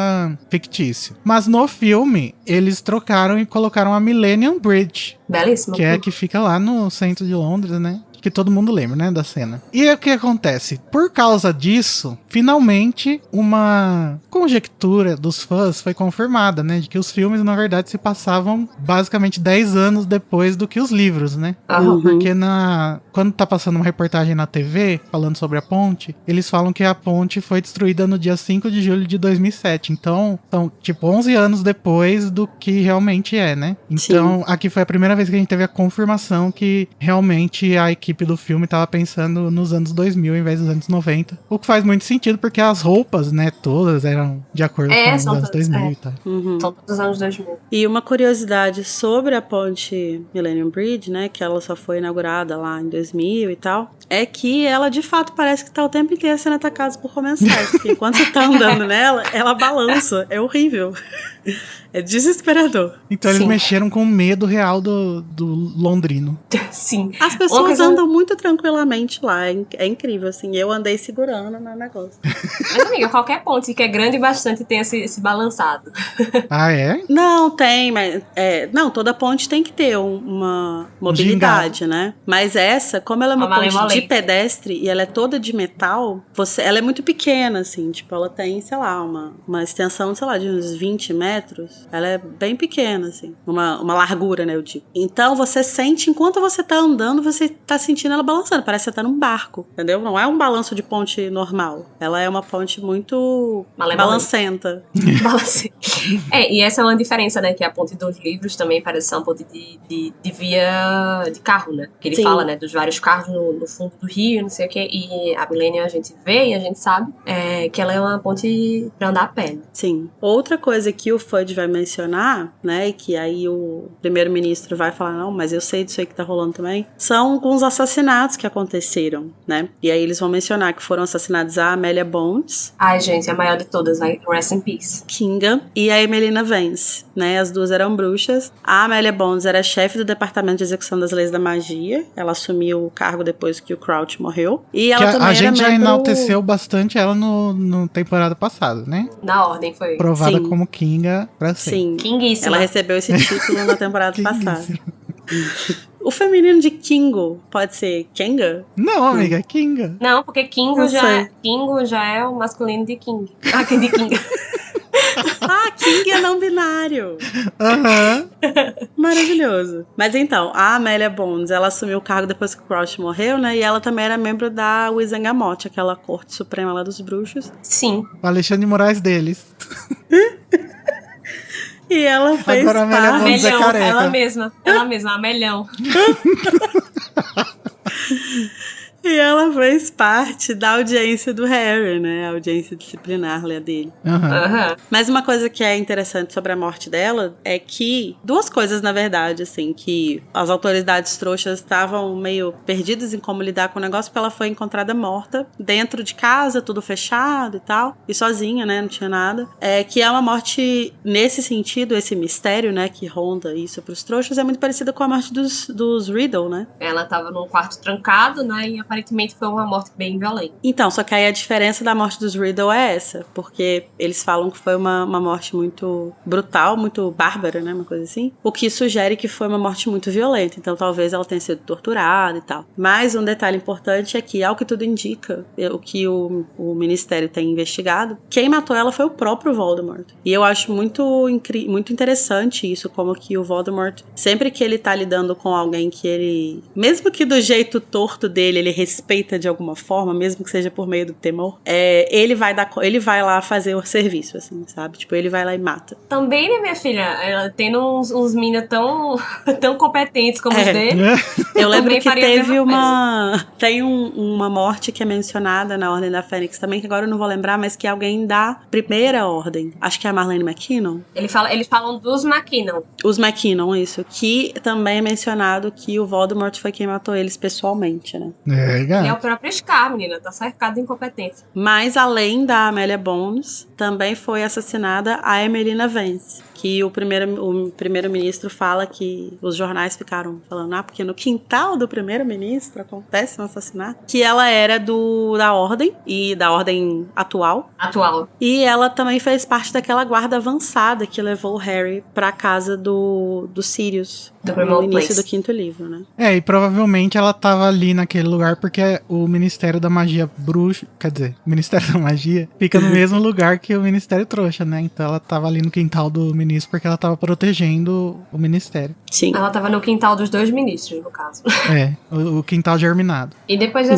Speaker 1: fictício. Mas no filme, eles trocaram e colocaram a Millennium Bridge.
Speaker 2: Belíssimo.
Speaker 1: Que é a que fica lá no centro de Londres, né? Que todo mundo lembra, né, da cena. E o que acontece? Por causa disso, finalmente uma conjectura dos fãs foi confirmada, né, de que os filmes, na verdade, se passavam basicamente 10 anos depois do que os livros, né? Porque quando tá passando uma reportagem na TV, falando sobre a ponte, eles falam que a ponte foi destruída no dia 5 de julho de 2007. Então, são, tipo, 11 anos depois do que realmente é, né? Então, aqui foi a primeira vez que a gente teve a confirmação que realmente a equipe do filme tava pensando nos anos 2000 em vez dos anos 90. O que faz muito sentido, porque as roupas, né, todas eram de acordo com os anos 2000 e tal.
Speaker 2: São todos os anos 2000.
Speaker 3: E uma curiosidade sobre a ponte Millennium Bridge, né, que ela só foi inaugurada lá em 2000 e tal, é que ela de fato parece que tá o tempo inteiro sendo atacada por comensais, porque enquanto você tá andando nela, ela balança, é horrível. É desesperador.
Speaker 1: Então eles mexeram com o medo real do londrino.
Speaker 2: Sim.
Speaker 3: As pessoas andam muito tranquilamente lá, é incrível, assim, eu andei segurando no negócio.
Speaker 2: Mas, amiga, qualquer ponte que é grande bastante tem esse balançado.
Speaker 1: É?
Speaker 3: Não, tem, mas... não, toda ponte tem que ter uma mobilidade, né? Mas essa, como ela é uma ponte de pedestre e ela é toda de metal, ela é muito pequena, assim, tipo, ela tem, sei lá, uma extensão, sei lá, de uns 20 metros. Ela é bem pequena, assim, uma largura, né, eu digo. Então, você sente, enquanto você tá andando, você tá sentindo ela balançando, parece que você tá num barco, entendeu? Não é um balanço de ponte normal. Ela é uma ponte muito balancenta.
Speaker 2: E essa é uma diferença, né, que a ponte dos livros também parece ser uma ponte de via de carro, né? Que ele fala, né, dos vários carros no fundo do rio, não sei o que, e a Millennium a gente vê e a gente sabe que ela é uma ponte pra andar a pé. Né?
Speaker 3: Sim. Outra coisa que o Fudge vai mencionar, né, e que aí o primeiro-ministro vai falar, não, mas eu sei disso aí que tá rolando também, são alguns assassinatos que aconteceram, né? E aí eles vão mencionar que foram assassinados a Amelia Bones.
Speaker 2: Ai, gente, a maior de todas, vai rest in peace.
Speaker 3: Kinga e a Emelina Vance, né? As duas eram bruxas. A Amelia Bones era chefe do Departamento de Execução das Leis da Magia. Ela assumiu o cargo depois que o Crouch morreu. E ela também
Speaker 1: a gente já enalteceu bastante ela no temporada passada, né?
Speaker 2: Na ordem foi.
Speaker 1: Provada como Kinga pra sempre.
Speaker 3: Sim.
Speaker 2: Kinguíssima.
Speaker 3: Ela recebeu esse título na temporada passada. O feminino de Kingo pode ser Kenga?
Speaker 1: Não, amiga, é Kinga.
Speaker 2: Não, porque Kingo já é o masculino de King. De Kinga.
Speaker 3: King é não binário. Maravilhoso. Mas então, a Amelia Bones, ela assumiu o cargo depois que o Crouch morreu, né? E ela também era membro da Wizengamot, aquela corte suprema lá dos bruxos.
Speaker 2: Sim.
Speaker 1: O Alexandre de Moraes deles.
Speaker 3: E ela fez
Speaker 1: agora a Amelia Bones é careca.
Speaker 2: Ela mesma, Amelhão.
Speaker 3: E ela fez parte da audiência do Harry, né? A audiência disciplinar dele. Mas uma coisa que é interessante sobre a morte dela é que... Duas coisas, na verdade, assim, que as autoridades trouxas estavam meio perdidas em como lidar com o negócio, porque ela foi encontrada morta dentro de casa, tudo fechado e tal, e sozinha, né? Não tinha nada. Que é uma morte, nesse sentido, esse mistério, né? Que ronda isso pros trouxas, é muito parecida com a morte dos Riddle, né?
Speaker 2: Ela tava num quarto trancado, né? E aparentemente foi uma morte bem violenta.
Speaker 3: Então, só que aí a diferença da morte dos Riddle é essa, porque eles falam que foi uma morte muito brutal, muito bárbara, né? Uma coisa assim. O que sugere que foi uma morte muito violenta. Então, talvez ela tenha sido torturada e tal. Mas um detalhe importante é que, ao que tudo indica, o que o Ministério tem investigado, quem matou ela foi o próprio Voldemort. E eu acho muito interessante isso, como que o Voldemort, sempre que ele tá lidando com alguém que ele, mesmo que do jeito torto dele, ele respeita de alguma forma, mesmo que seja por meio do temor, ele vai lá fazer o serviço, assim, sabe? Tipo, ele vai lá e mata.
Speaker 2: Também, né, minha filha? Ela tendo uns meninos tão competentes como os dele.
Speaker 3: Eu lembro que teve tem uma morte que é mencionada na Ordem da Fênix também, que agora eu não vou lembrar, mas que é alguém da primeira ordem. Acho que é a Marlene McKinnon.
Speaker 2: Eles falam dos McKinnon.
Speaker 3: Os McKinnon, isso. Que também é mencionado que o Voldemort foi quem matou eles pessoalmente, né?
Speaker 2: Ele é o próprio Scar, menina. Tá cercado de incompetência.
Speaker 3: Mas além da Amelia Bones, também foi assassinada a Emelina Vance. Que o primeiro-ministro fala que os jornais ficaram falando, porque no quintal do primeiro-ministro acontece um assassinato. Que ela era da ordem, e da ordem atual. E ela também fez parte daquela guarda avançada que levou o Harry pra casa do Sirius. No início do quinto livro, né?
Speaker 1: E provavelmente ela tava ali naquele lugar porque o Ministério da Magia Bruxa, quer dizer, o Ministério da Magia fica no mesmo lugar que o Ministério Trouxa, né? Então ela tava ali no quintal do ministro porque ela tava protegendo o Ministério.
Speaker 3: Sim.
Speaker 2: Ela tava no quintal dos dois ministros, no caso.
Speaker 1: O quintal germinado.
Speaker 2: E depois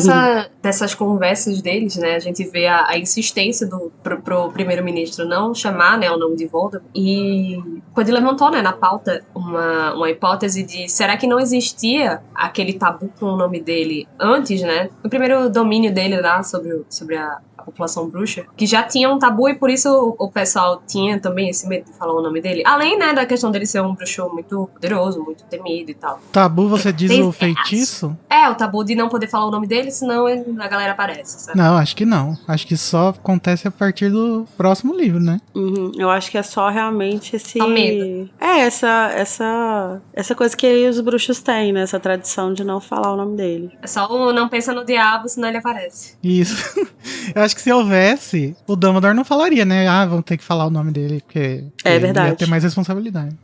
Speaker 2: dessas conversas deles, né, a gente vê a insistência pro primeiro-ministro não chamar, né, o nome de Voldemort. E quando ele levantou, né, na pauta uma hipótese de será que não existia aquele tabu com o nome dele antes, né? No primeiro domínio dele lá sobre a população bruxa, que já tinha um tabu e por isso o pessoal tinha também esse medo de falar o nome dele. Além, né, da questão dele ser um bruxo muito poderoso, muito temido e tal.
Speaker 1: Tabu, você diz o feitiço?
Speaker 2: O tabu de não poder falar o nome dele, senão a galera aparece, sabe?
Speaker 1: Não, acho que não. Acho que só acontece a partir do próximo livro, né?
Speaker 3: Eu acho que é só realmente esse...
Speaker 2: Só medo.
Speaker 3: Essa coisa que os bruxos têm, né? Essa tradição de não falar o nome dele.
Speaker 2: É só o não pensa no diabo, senão ele aparece.
Speaker 1: Isso. Eu acho que se houvesse, o Dumbledore não falaria, né? Vão ter que falar o nome dele, porque
Speaker 3: é verdade.
Speaker 1: Ia ter mais responsabilidade.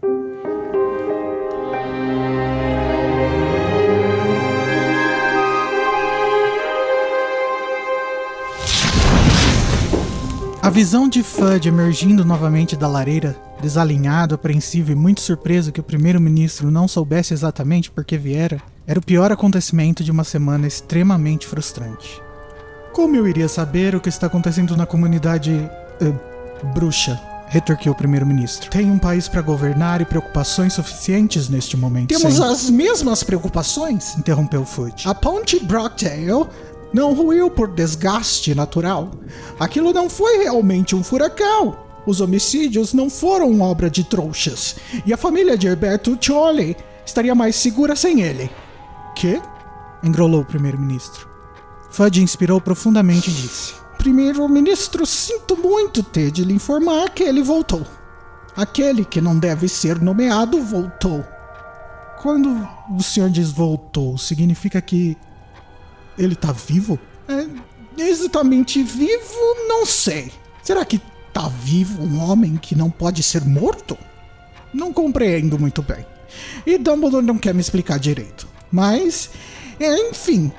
Speaker 1: A visão de Fudge emergindo novamente da lareira, desalinhado, apreensivo e muito surpreso que o primeiro-ministro não soubesse exatamente por que viera, era o pior acontecimento de uma semana extremamente frustrante. Como eu iria saber o que está acontecendo na comunidade... bruxa? Retorquiu o primeiro-ministro. Tem um país para governar e preocupações suficientes neste momento.
Speaker 5: Temos as mesmas preocupações?
Speaker 1: Interrompeu Fudge.
Speaker 5: A ponte Brockdale não ruiu por desgaste natural. Aquilo não foi realmente um furacão. Os homicídios não foram obra de trouxas. E a família de Herberto Chole estaria mais segura sem ele.
Speaker 1: Que? Engrolou o primeiro-ministro. Fudge inspirou profundamente e disse:
Speaker 5: Primeiro-ministro, sinto muito ter de lhe informar que ele voltou. Aquele que não deve ser nomeado voltou.
Speaker 1: Quando o senhor diz voltou, significa que ele tá vivo?
Speaker 5: Exatamente vivo, não sei. Será que tá vivo um homem que não pode ser morto? Não compreendo muito bem. E Dumbledore não quer me explicar direito. Mas, enfim,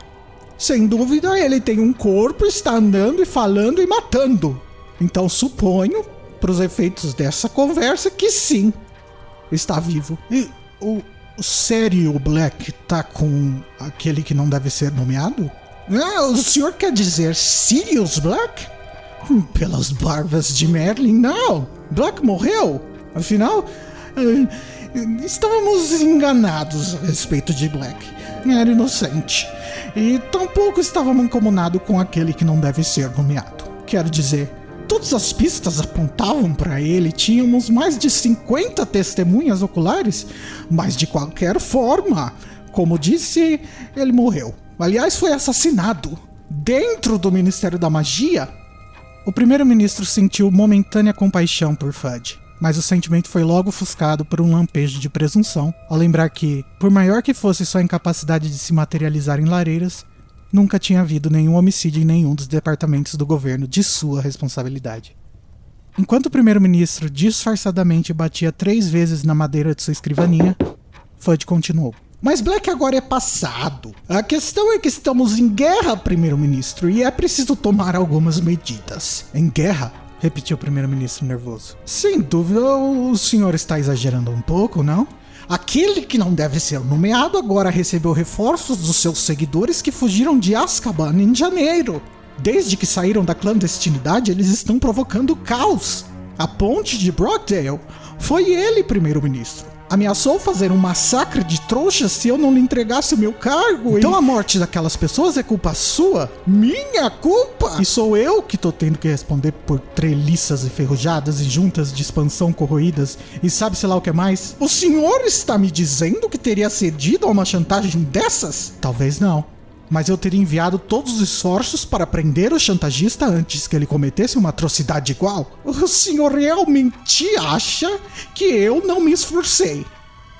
Speaker 5: sem dúvida ele tem um corpo, está andando e falando e matando. Então suponho, pros efeitos dessa conversa, que sim, está vivo.
Speaker 1: E o Sirius Black tá com aquele que não deve ser nomeado?
Speaker 5: O senhor quer dizer Sirius Black? Pelas barbas de Merlin, não. Black morreu. Afinal, estávamos enganados a respeito de Black. era inocente. E tampouco estava mancomunado com aquele que não deve ser nomeado. Quero dizer, todas as pistas apontavam para ele, tínhamos mais de 50 testemunhas oculares, mas de qualquer forma, como disse, ele morreu. Aliás, foi assassinado dentro do Ministério da Magia.
Speaker 1: O primeiro-ministro sentiu momentânea compaixão por Fudge, mas o sentimento foi logo ofuscado por um lampejo de presunção, ao lembrar que, por maior que fosse sua incapacidade de se materializar em lareiras, nunca tinha havido nenhum homicídio em nenhum dos departamentos do governo de sua responsabilidade. Enquanto o primeiro-ministro disfarçadamente batia 3 vezes na madeira de sua escrivaninha, Fudge continuou.
Speaker 5: Mas Black agora é passado. A questão é que estamos em guerra, primeiro-ministro, e é preciso tomar algumas medidas. Em guerra?
Speaker 1: Repetiu o primeiro-ministro nervoso.
Speaker 5: Sem dúvida, o senhor está exagerando um pouco, não? Aquele que não deve ser nomeado agora recebeu reforços dos seus seguidores que fugiram de Azkaban em janeiro. Desde que saíram da clandestinidade, eles estão provocando caos. A ponte de Brockdale foi ele, primeiro-ministro. Ameaçou fazer um massacre de trouxas se eu não lhe entregasse o meu cargo. Então a morte daquelas pessoas é culpa sua? Minha culpa? E sou eu que tô tendo que responder por treliças enferrujadas e juntas de expansão corroídas e sabe-se lá o que mais? O senhor está me dizendo que teria cedido a uma chantagem dessas? Talvez não. Mas eu teria enviado todos os esforços para prender o chantagista antes que ele cometesse uma atrocidade igual. O senhor realmente acha que eu não me esforcei?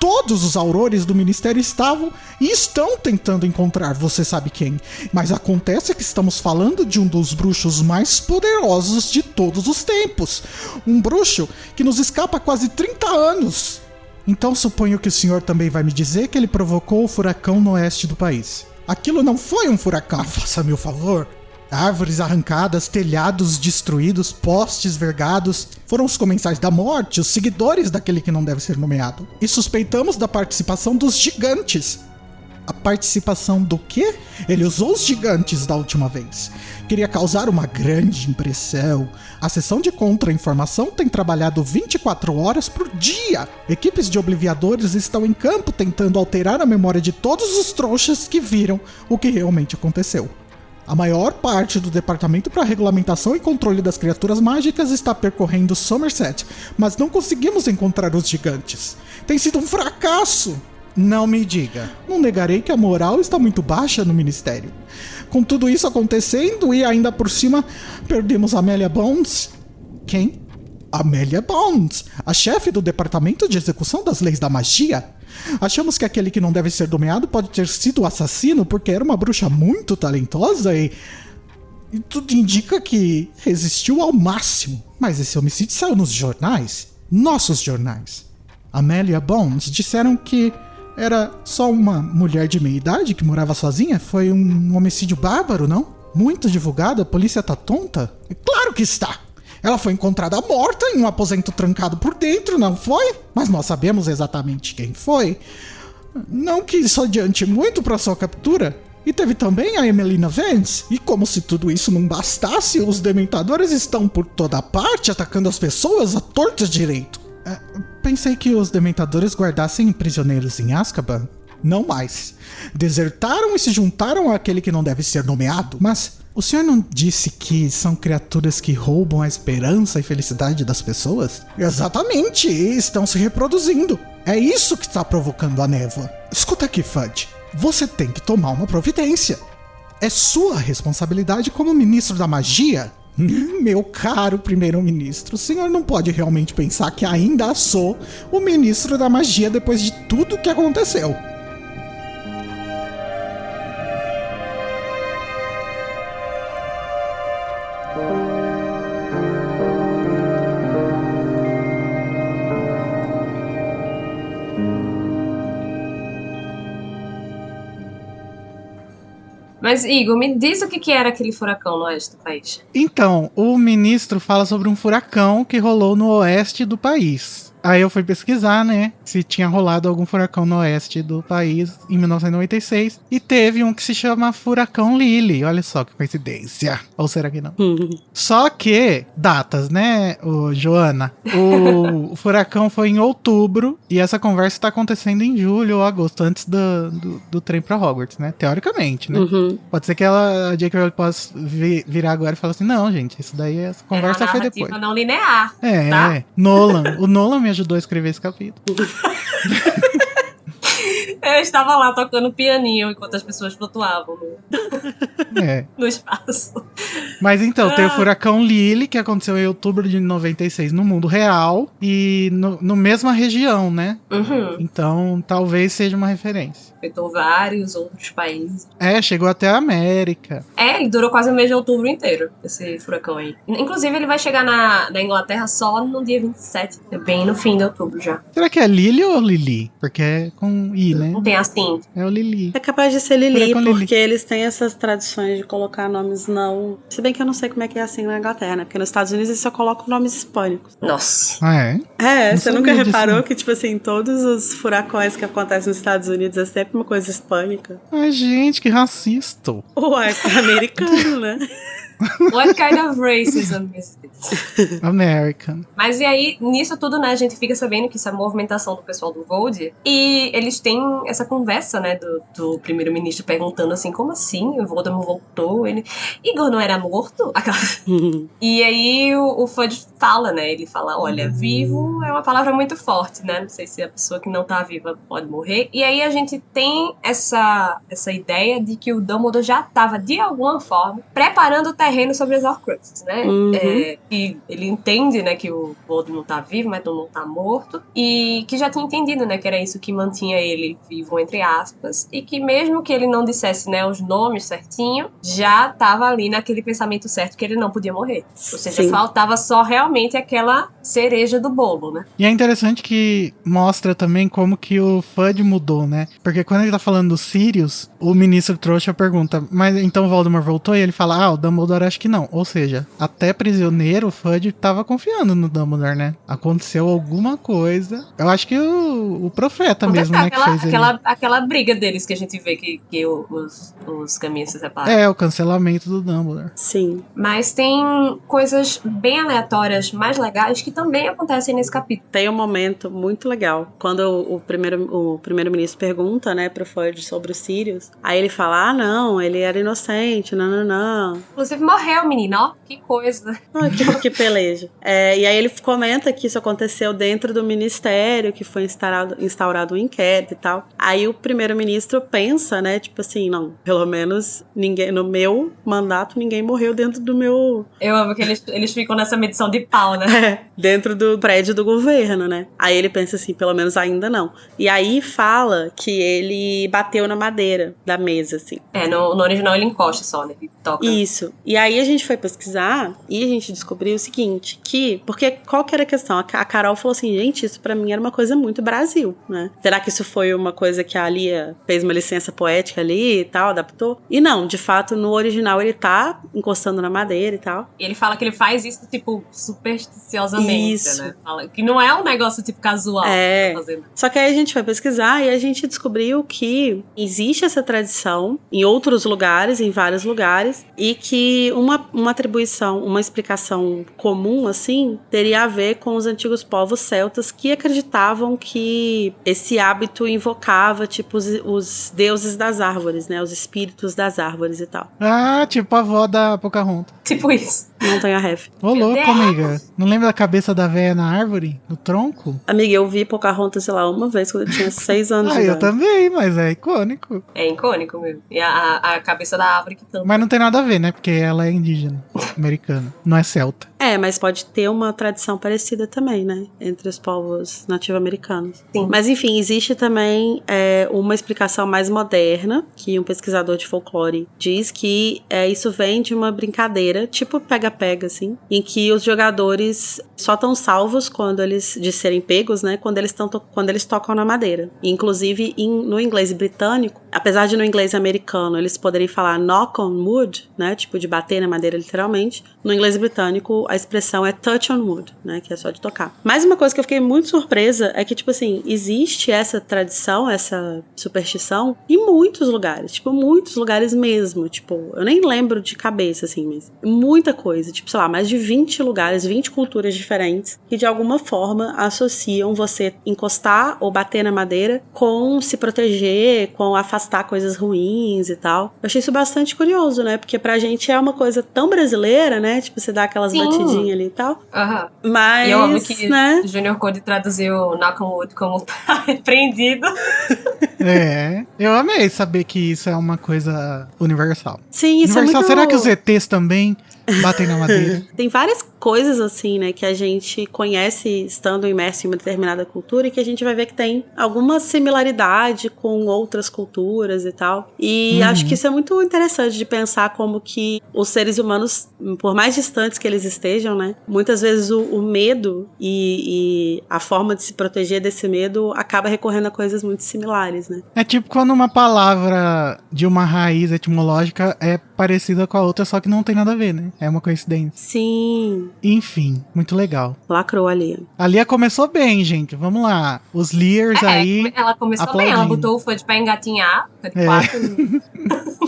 Speaker 5: Todos os aurores do ministério estavam e estão tentando encontrar você sabe quem. Mas acontece que estamos falando de um dos bruxos mais poderosos de todos os tempos. Um bruxo que nos escapa há quase 30 anos. Então suponho que o senhor também vai me dizer que ele provocou o furacão no oeste do país. Aquilo não foi um furacão, faça-me o favor. Árvores arrancadas, telhados destruídos, postes vergados. Foram os comensais da morte, os seguidores daquele que não deve ser nomeado. E suspeitamos da participação dos gigantes. A participação do quê? Ele usou os gigantes da última vez. Queria causar uma grande impressão. A seção de contra-informação tem trabalhado 24 horas por dia. Equipes de obliviadores estão em campo tentando alterar a memória de todos os trouxas que viram o que realmente aconteceu. A maior parte do Departamento para Regulamentação e Controle das Criaturas Mágicas está percorrendo Somerset, mas não conseguimos encontrar os gigantes. Tem sido um fracasso. Não me diga. Não negarei que a moral está muito baixa no Ministério. Com tudo isso acontecendo e ainda por cima, perdemos Amelia Bones. Quem? Amelia Bones, a chefe do Departamento de Execução das Leis da Magia. Achamos que aquele que não deve ser nomeado pode ter sido o assassino porque era uma bruxa muito talentosa e tudo indica que resistiu ao máximo. Mas esse homicídio saiu nos jornais. Nossos jornais. Amelia Bones disseram que era só uma mulher de meia idade que morava sozinha? Foi um homicídio bárbaro, não? Muito divulgado, a polícia tá tonta? É claro que está! Ela foi encontrada morta em um aposento trancado por dentro, não foi? Mas nós sabemos exatamente quem foi. Não que isso adiante muito para sua captura. E teve também a Emelina Vance. E como se tudo isso não bastasse, os dementadores estão por toda parte atacando as pessoas à torta direito. Pensei que os dementadores guardassem prisioneiros em Azkaban. Não mais. Desertaram e se juntaram àquele que não deve ser nomeado. Mas o senhor não disse que são criaturas que roubam a esperança e felicidade das pessoas? Exatamente, e estão se reproduzindo. É isso que está provocando a névoa. Escuta aqui, Fudge. Você tem que tomar uma providência. É sua responsabilidade como ministro da magia. Meu caro primeiro-ministro, o senhor não pode realmente pensar que ainda sou o ministro da magia depois de tudo que aconteceu.
Speaker 2: Mas, Igor, me diz o que era aquele furacão no oeste do país.
Speaker 1: Então, o ministro fala sobre um furacão que rolou no oeste do país. Aí eu fui pesquisar, né, se tinha rolado algum furacão no oeste do país em 1996. E teve um que se chama Furacão Lily. Olha só que coincidência. Ou será que não? Só que, datas, né, Joana? O furacão foi em outubro e essa conversa tá acontecendo em julho ou agosto, antes do trem pra Hogwarts, né? Teoricamente, né? Pode ser que a J.K. Rowling possa virar agora e falar assim, não, gente, isso daí, essa conversa foi depois.
Speaker 2: Não linear.
Speaker 1: É,
Speaker 2: tá?
Speaker 1: O Nolan me ajudou a escrever esse capítulo.
Speaker 2: Eu estava lá tocando pianinho enquanto as pessoas flutuavam no espaço.
Speaker 1: Mas então, tem o furacão Lily, que aconteceu em outubro de 96 no mundo real e no mesma região, né? Então, talvez seja uma referência.
Speaker 2: Afetou vários outros países.
Speaker 1: Chegou até a América.
Speaker 2: E durou quase o mês de outubro inteiro, esse furacão aí. Inclusive, ele vai chegar na Inglaterra só no dia 27, bem no fim de outubro já.
Speaker 1: Será que é Lily ou Lili? Porque é com I, né?
Speaker 2: Não tem assim.
Speaker 1: É o Lili.
Speaker 3: É capaz de ser Lili,
Speaker 1: Furacão
Speaker 3: porque
Speaker 1: Lili.
Speaker 3: eles têm essas tradições de colocar nomes não... Se bem que eu não sei como é que é assim na Inglaterra, né? Porque nos Estados Unidos eles só colocam nomes hispânicos.
Speaker 2: Nossa.
Speaker 1: Não
Speaker 3: Você nunca
Speaker 1: sabia disso,
Speaker 3: reparou
Speaker 1: não.
Speaker 3: que, tipo assim, todos os furacões que acontecem nos Estados Unidos é sempre uma coisa hispânica?
Speaker 1: Ai, gente, que racista.
Speaker 3: Ué, é americano, né?
Speaker 2: What kind of racism is this?
Speaker 1: American.
Speaker 2: Mas e aí, nisso tudo, né, a gente fica sabendo que isso é a movimentação do pessoal do Vold. E eles têm essa conversa, né, do primeiro-ministro perguntando assim, como assim? O Voldemort voltou? Igor não era morto? E aí o Fudge fala, né, ele fala, olha, vivo é uma palavra muito forte, né? Não sei se a pessoa que não tá viva pode morrer. E aí a gente tem essa ideia de que o Dumbledore já tava, de alguma forma, preparando o terreno sobre as Horcruxes, né? E ele entende, né, que o Voldemort tá vivo, mas não tá morto. E que já tinha entendido, né, que era isso que mantinha ele vivo, entre aspas. E que mesmo que ele não dissesse, né, os nomes certinho, já tava ali naquele pensamento certo que ele não podia morrer. Ou seja,
Speaker 3: Sim.
Speaker 2: faltava só realmente aquela cereja do bolo, né?
Speaker 1: E é interessante que mostra também como que o Fudge mudou, né? Porque quando ele tá falando do Sirius, o ministro trouxa pergunta, mas então o Voldemort voltou? E ele fala, o Dumbledore acho que não. Ou seja, até prisioneiro, o Fudge tava confiando no Dumbledore, né? Aconteceu alguma coisa. Eu acho que o profeta mesmo, né, que fez ele.
Speaker 2: Aquela briga deles que a gente vê que os caminhos se separam.
Speaker 1: O cancelamento do Dumbledore.
Speaker 3: Sim.
Speaker 2: Mas tem coisas bem aleatórias, mais legais, que também acontecem nesse capítulo.
Speaker 3: Tem um momento muito legal. Quando o primeiro-ministro pergunta, né, pro Fudge sobre o Sirius, aí ele fala, não, ele era inocente, não.
Speaker 2: Inclusive morreu, menino, ó, que coisa.
Speaker 3: Que peleja. E aí ele comenta que isso aconteceu dentro do ministério, que foi instaurado um inquérito e tal. Aí o primeiro-ministro pensa, né, tipo assim, não, pelo menos ninguém, no meu mandato, ninguém morreu dentro do meu...
Speaker 2: Eu amo que eles ficam nessa medição de pau, né?
Speaker 3: Dentro do prédio do governo, né? Aí ele pensa assim, pelo menos ainda não. E aí fala que ele bateu na madeira da mesa, assim.
Speaker 2: No original ele encosta só, né? Ele toca.
Speaker 3: Isso. E aí a gente foi pesquisar e a gente descobriu o seguinte, porque qual que era a questão? A Carol falou assim, gente, isso pra mim era uma coisa muito Brasil, né? Será que isso foi uma coisa que a Lia fez uma licença poética ali e tal, adaptou? E não, de fato, no original ele tá encostando na madeira e tal.
Speaker 2: E ele fala que ele faz isso, tipo, supersticiosamente,
Speaker 3: Isso.
Speaker 2: né? Fala que não é um negócio, tipo, casual. Que tá fazendo.
Speaker 3: Só que aí a gente foi pesquisar e a gente descobriu que existe essa tradição em outros lugares, em vários lugares, e que uma atribuição, uma explicação comum, assim, teria a ver com os antigos povos celtas que acreditavam que esse hábito invocava, tipo, os deuses das árvores, né? Os espíritos das árvores e tal.
Speaker 1: Tipo a avó da Pocahontas.
Speaker 2: Tipo isso.
Speaker 3: Não tenho a ref.
Speaker 1: Ô, louco,
Speaker 2: Deus!
Speaker 1: amiga. Não lembra da cabeça da véia na árvore? No tronco?
Speaker 3: Amiga, eu vi Pocahontas, sei lá, uma vez quando eu tinha 6 anos de
Speaker 1: Eu
Speaker 3: idade.
Speaker 1: também, mas é icônico.
Speaker 2: É icônico mesmo. E a cabeça da árvore que tampa.
Speaker 1: Mas não tem nada a ver, né? Porque ela é indígena, americana. Não é celta.
Speaker 3: Mas pode ter uma tradição parecida também, né? Entre os povos nativo-americanos.
Speaker 2: Sim.
Speaker 3: Mas enfim, existe também uma explicação mais moderna, que um pesquisador de folclore diz que isso vem de uma brincadeira, tipo pega-pega, assim, em que os jogadores só estão salvos de serem pegos, né? Quando eles tocam na madeira. E, inclusive, no inglês britânico, apesar de no inglês americano eles poderem falar knock on wood, né? Tipo de bater na madeira, literalmente. No inglês britânico, a a expressão é touch on wood, né? Que é só de tocar. Mas uma coisa que eu fiquei muito surpresa é que, tipo assim, existe essa tradição, essa superstição em muitos lugares. Tipo, muitos lugares mesmo. Tipo, eu nem lembro de cabeça, assim, mas muita coisa. Tipo, sei lá, mais de 20 lugares, 20 culturas diferentes que de alguma forma associam você encostar ou bater na madeira com se proteger, com afastar coisas ruins e tal. Eu achei isso bastante curioso, né? Porque pra gente é uma coisa tão brasileira, né? Tipo, você dá aquelas batidinhas ali e tal.
Speaker 2: Aham.
Speaker 3: Mas,
Speaker 2: E eu amo que
Speaker 3: né?
Speaker 2: o Junior Code traduziu knock on wood como tá repreendido.
Speaker 1: Eu amei saber que isso é uma coisa universal.
Speaker 3: Sim, isso
Speaker 1: Universal,
Speaker 3: é muito...
Speaker 1: será que os ETs também batem na madeira?
Speaker 3: Tem várias coisas assim, né, que a gente conhece estando imerso em uma determinada cultura e que a gente vai ver que tem alguma similaridade com outras culturas e tal. E acho que isso é muito interessante de pensar como que os seres humanos, por mais distantes que eles estejam, né, muitas vezes o medo e a forma de se proteger desse medo acaba recorrendo a coisas muito similares, né?
Speaker 1: É tipo quando uma palavra de uma raiz etimológica é parecida com a outra, só que não tem nada a ver, né? É uma coincidência.
Speaker 3: Sim.
Speaker 1: Enfim, muito legal.
Speaker 3: Lacrou ali.
Speaker 1: A Lia começou bem, gente. Vamos lá. Os Lears aí.
Speaker 2: Ela começou bem, ela botou o Fudge pra engatinhar, fica de quatro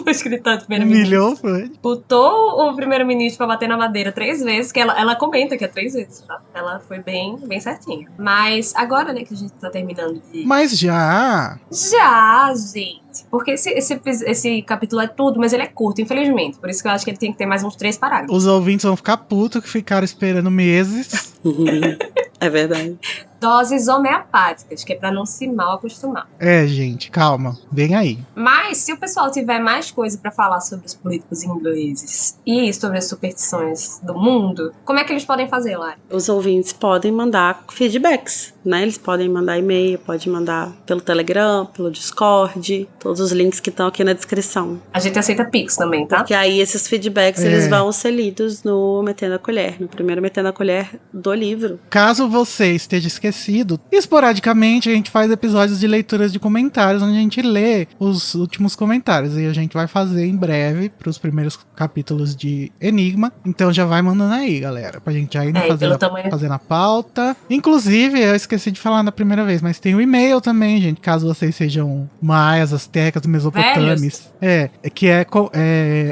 Speaker 2: no escritório do primeiro-ministro.
Speaker 1: Humilhou, foi.
Speaker 2: Botou o primeiro-ministro pra bater na madeira 3 vezes, que ela comenta que é 3 vezes, tá? Ela foi bem certinha. Mas agora, né, que a gente tá terminando de...
Speaker 1: Mas já...
Speaker 2: Já, gente. Porque esse capítulo é tudo, mas ele é curto, infelizmente. Por isso que eu acho que ele tem que ter mais uns 3 parágrafos.
Speaker 1: Os ouvintes vão ficar putos que ficaram esperando meses.
Speaker 3: É verdade.
Speaker 2: Doses homeopáticas, que é pra não se mal acostumar.
Speaker 1: É, gente, calma. Vem aí.
Speaker 2: Mas, se o pessoal tiver mais coisa pra falar sobre os políticos ingleses e sobre as superstições do mundo, como é que eles podem fazer, Lari?
Speaker 3: Os ouvintes podem mandar feedbacks, né? Eles podem mandar e-mail, pode mandar pelo Telegram, pelo Discord, todos os links que estão aqui na descrição.
Speaker 2: A gente aceita Pix também, tá?
Speaker 3: Porque aí esses feedbacks, eles vão ser lidos no Metendo a Colher, no primeiro Metendo a Colher do livro.
Speaker 1: Caso você esteja esquecido, esporadicamente a gente faz episódios de leituras de comentários, onde a gente lê os últimos comentários. E a gente vai fazer em breve pros primeiros capítulos de Enigma. Então já vai mandando aí, galera, pra gente já ir fazendo a pauta. Inclusive, eu esqueci de falar na primeira vez, mas tem o e-mail também, gente, caso vocês sejam maias, astecas, mesopotâmios. Que é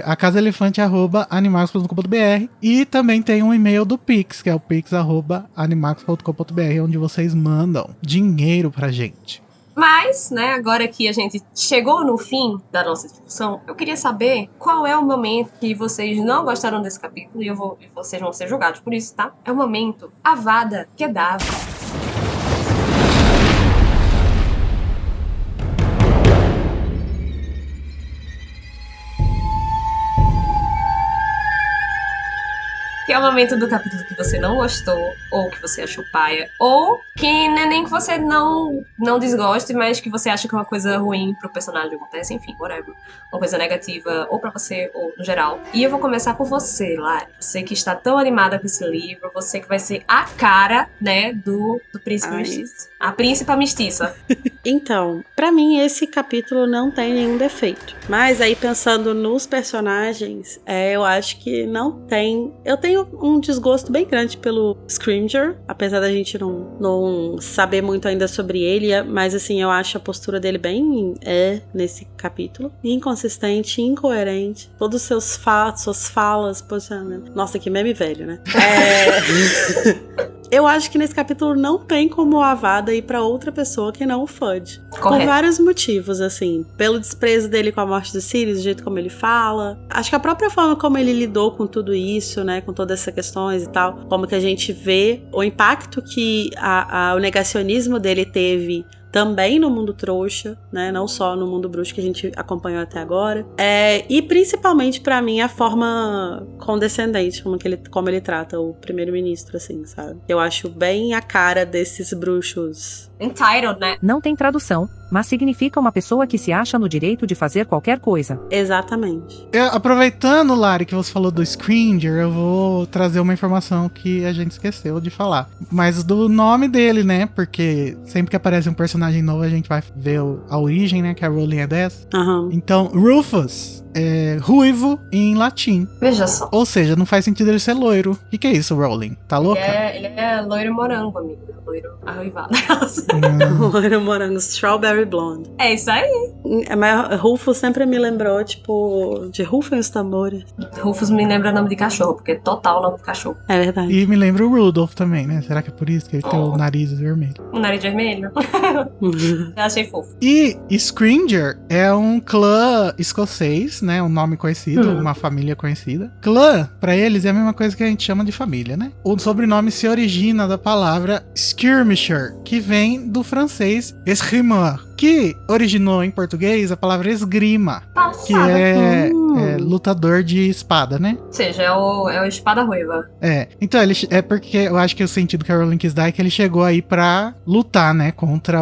Speaker 1: acasaelefante@animax.com.br. E também tem um e-mail do Pix, que é o pix@animax.com.br, onde vocês mandam dinheiro pra gente.
Speaker 2: Mas, né, agora que a gente chegou no fim da nossa discussão, eu queria saber qual é o momento que vocês não gostaram desse capítulo, e vocês vão ser julgados por isso, tá? É o momento Avada Kedavra. Que é o momento do capítulo que você não gostou, ou que você achou paia, ou que não é nem que você não desgoste, mas que você acha que é uma coisa ruim pro personagem acontece, enfim, whatever. Uma coisa negativa, ou pra você, ou no geral. E eu vou começar por você, Lari. Você que está tão animada com esse livro, você que vai ser a cara, né, do príncipe mestiço. A príncipa mestiça.
Speaker 3: Então, pra mim esse capítulo não tem nenhum defeito. Mas aí pensando nos personagens, eu acho que não tem... Eu tenho um desgosto bem grande pelo Scrimger, apesar da gente não saber muito ainda sobre ele, mas assim, eu acho a postura dele bem nesse capítulo. Inconsistente, incoerente. Todos os seus fatos, suas falas, poxa, nossa, que meme velho, né? Eu acho que nesse capítulo não tem como a Avada ir pra outra pessoa que não o Fudge. Por vários motivos, assim. Pelo desprezo dele com a morte do Sirius, do jeito como ele fala. Acho que a própria forma como ele lidou com tudo isso, né? Com todas essas questões e tal. Como que a gente vê o impacto que o negacionismo dele teve também no mundo trouxa, né? Não só no mundo bruxo que a gente acompanhou até agora. E principalmente pra mim a forma condescendente como ele trata o primeiro-ministro, assim, sabe? Eu acho bem a cara desses bruxos.
Speaker 2: Entitled, né?
Speaker 4: Não tem tradução, mas significa uma pessoa que se acha no direito de fazer qualquer coisa.
Speaker 3: Exatamente.
Speaker 1: Aproveitando, Lari, que você falou do Scrimger, eu vou trazer uma informação que a gente esqueceu de falar. Mas do nome dele, né? Porque sempre que aparece um personagem novo, a gente vai ver a origem, né? Que a Rowling é dessa.
Speaker 3: Uhum.
Speaker 1: Então, Rufus ruivo em latim.
Speaker 2: Veja só.
Speaker 1: Ou seja, não faz sentido ele ser loiro. O que é isso, Rowling? Tá louca?
Speaker 2: Ele é loiro morango, amigo. Loiro arruivado.
Speaker 3: Loiro morango, strawberry blonde.
Speaker 2: É isso aí.
Speaker 3: Mas Rufo sempre me lembrou, tipo, de Rufem os tambores.
Speaker 2: Rufus me lembra nome de cachorro, porque é total nome de cachorro.
Speaker 3: É verdade.
Speaker 1: E me lembra o Rudolph também, né? Será que é por isso que ele tem o nariz vermelho?
Speaker 2: O nariz vermelho. Eu achei fofo.
Speaker 1: E Scringer é um clã escocês, né? Um nome conhecido, uma família conhecida. Clã, pra eles, é a mesma coisa que a gente chama de família, né? O sobrenome se origina da palavra skirmisher, que vem do francês esgrimeur, que originou em português a palavra esgrima, que é lutador de espada, né?
Speaker 2: Ou seja, é o espada ruiva.
Speaker 1: Então é porque eu acho que o sentido que a Rowling quis dar é que ele chegou aí pra lutar, né, contra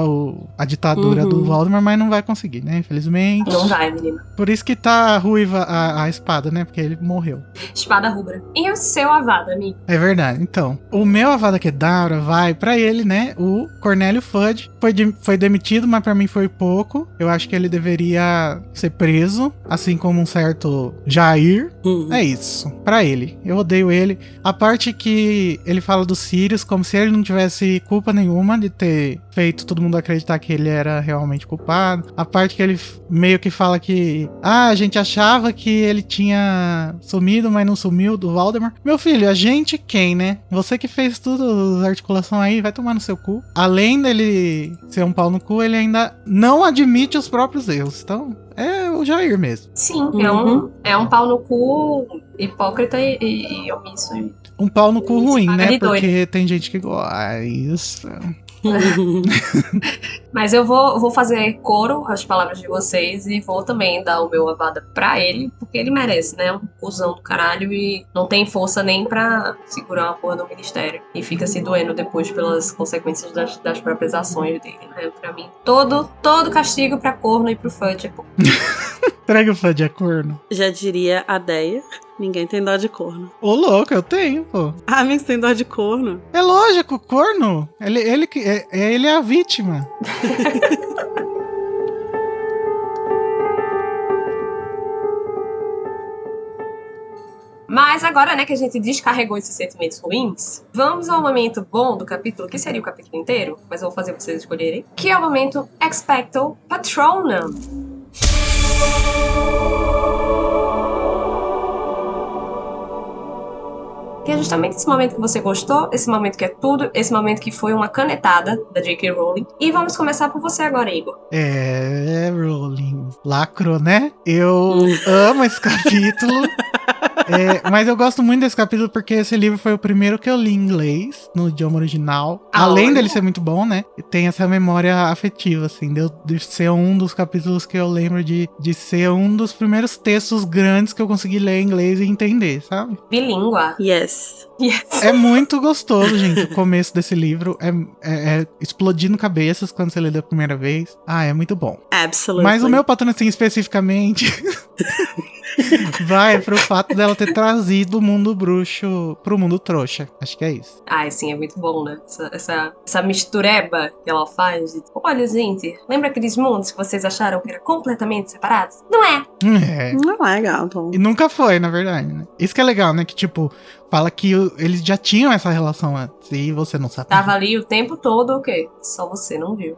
Speaker 1: a ditadura do Voldemort, mas não vai conseguir, né, infelizmente.
Speaker 2: Não vai, menina.
Speaker 1: Por isso que tá ruiva a espada, né, porque ele morreu.
Speaker 2: Espada rubra. E o seu Avada, amigo?
Speaker 1: É verdade. Então, o meu Avada Kedavra vai pra ele, né, o Cornélio Fudge. Foi demitido, mas pra mim foi pouco. Eu acho que ele deveria ser preso, assim como um certo Jair. É isso. Pra ele. Eu odeio ele. A parte que ele fala dos Sirius como se ele não tivesse culpa nenhuma de ter feito todo mundo acreditar que ele era realmente culpado. A parte que ele meio que fala que a gente achava que ele tinha sumido, mas não sumiu do Voldemort. Meu filho, a gente quem, né? Você que fez tudo, as articulações aí, vai tomar no seu cu. Além dele ser um pau no cu, ele ainda não admite os próprios erros. Então, é o Jair mesmo.
Speaker 2: Sim, é um pau no cu hipócrita e omisso.
Speaker 1: Um pau no cu ruim, né?
Speaker 2: Doido.
Speaker 1: Porque tem gente que gosta. Isso.
Speaker 2: Mas eu vou fazer coro às palavras de vocês e vou também dar o meu Avada pra ele, porque ele merece, né? Um cuzão do caralho e não tem força nem pra segurar uma porra do ministério. E fica se doendo depois pelas consequências das próprias ações dele, né? Pra mim, todo castigo pra corno e pro Fudge é bom.
Speaker 1: Entrega o Fudge a corno.
Speaker 3: Já diria a Deia. Ninguém tem dó de corno.
Speaker 1: Ô, louco, eu tenho, pô.
Speaker 3: Ah, amigo, você tem dó de corno?
Speaker 1: É lógico, corno. Ele é a vítima.
Speaker 2: Mas agora, né, que a gente descarregou esses sentimentos ruins, vamos ao momento bom do capítulo, que seria o capítulo inteiro, mas eu vou fazer vocês escolherem, que é o momento Expecto Patronum. Que é justamente esse momento que você gostou, esse momento que é tudo, esse momento que foi uma canetada da J.K. Rowling. E vamos começar por você agora, Igor.
Speaker 1: Rowling. Lacro, né? Eu amo esse capítulo. Mas eu gosto muito desse capítulo porque esse livro foi o primeiro que eu li em inglês, no idioma original. Além dele ser muito bom, né? Tem essa memória afetiva, assim, de ser um dos capítulos que eu lembro de ser um dos primeiros textos grandes que eu consegui ler em inglês e entender, sabe?
Speaker 2: Bilíngua.
Speaker 3: Yes.
Speaker 1: É muito gostoso, gente. O começo desse livro é explodindo cabeças quando você lê da primeira vez. É muito bom.
Speaker 3: Absolutely.
Speaker 1: Mas o meu patrocínio especificamente vai pro fato dela ter trazido o mundo bruxo pro mundo trouxa. Acho que é isso.
Speaker 2: Sim, é muito bom, né? Essa mistureba que ela faz. De, olha, gente, lembra aqueles mundos que vocês acharam que eram completamente separados? Não é!
Speaker 3: Não é, gato.
Speaker 1: E nunca foi, na verdade, né? Isso que é legal, né? Que, tipo, fala que eles já tinham essa relação antes e você não sabe.
Speaker 2: Tava ali o tempo todo, o quê? Só você não viu.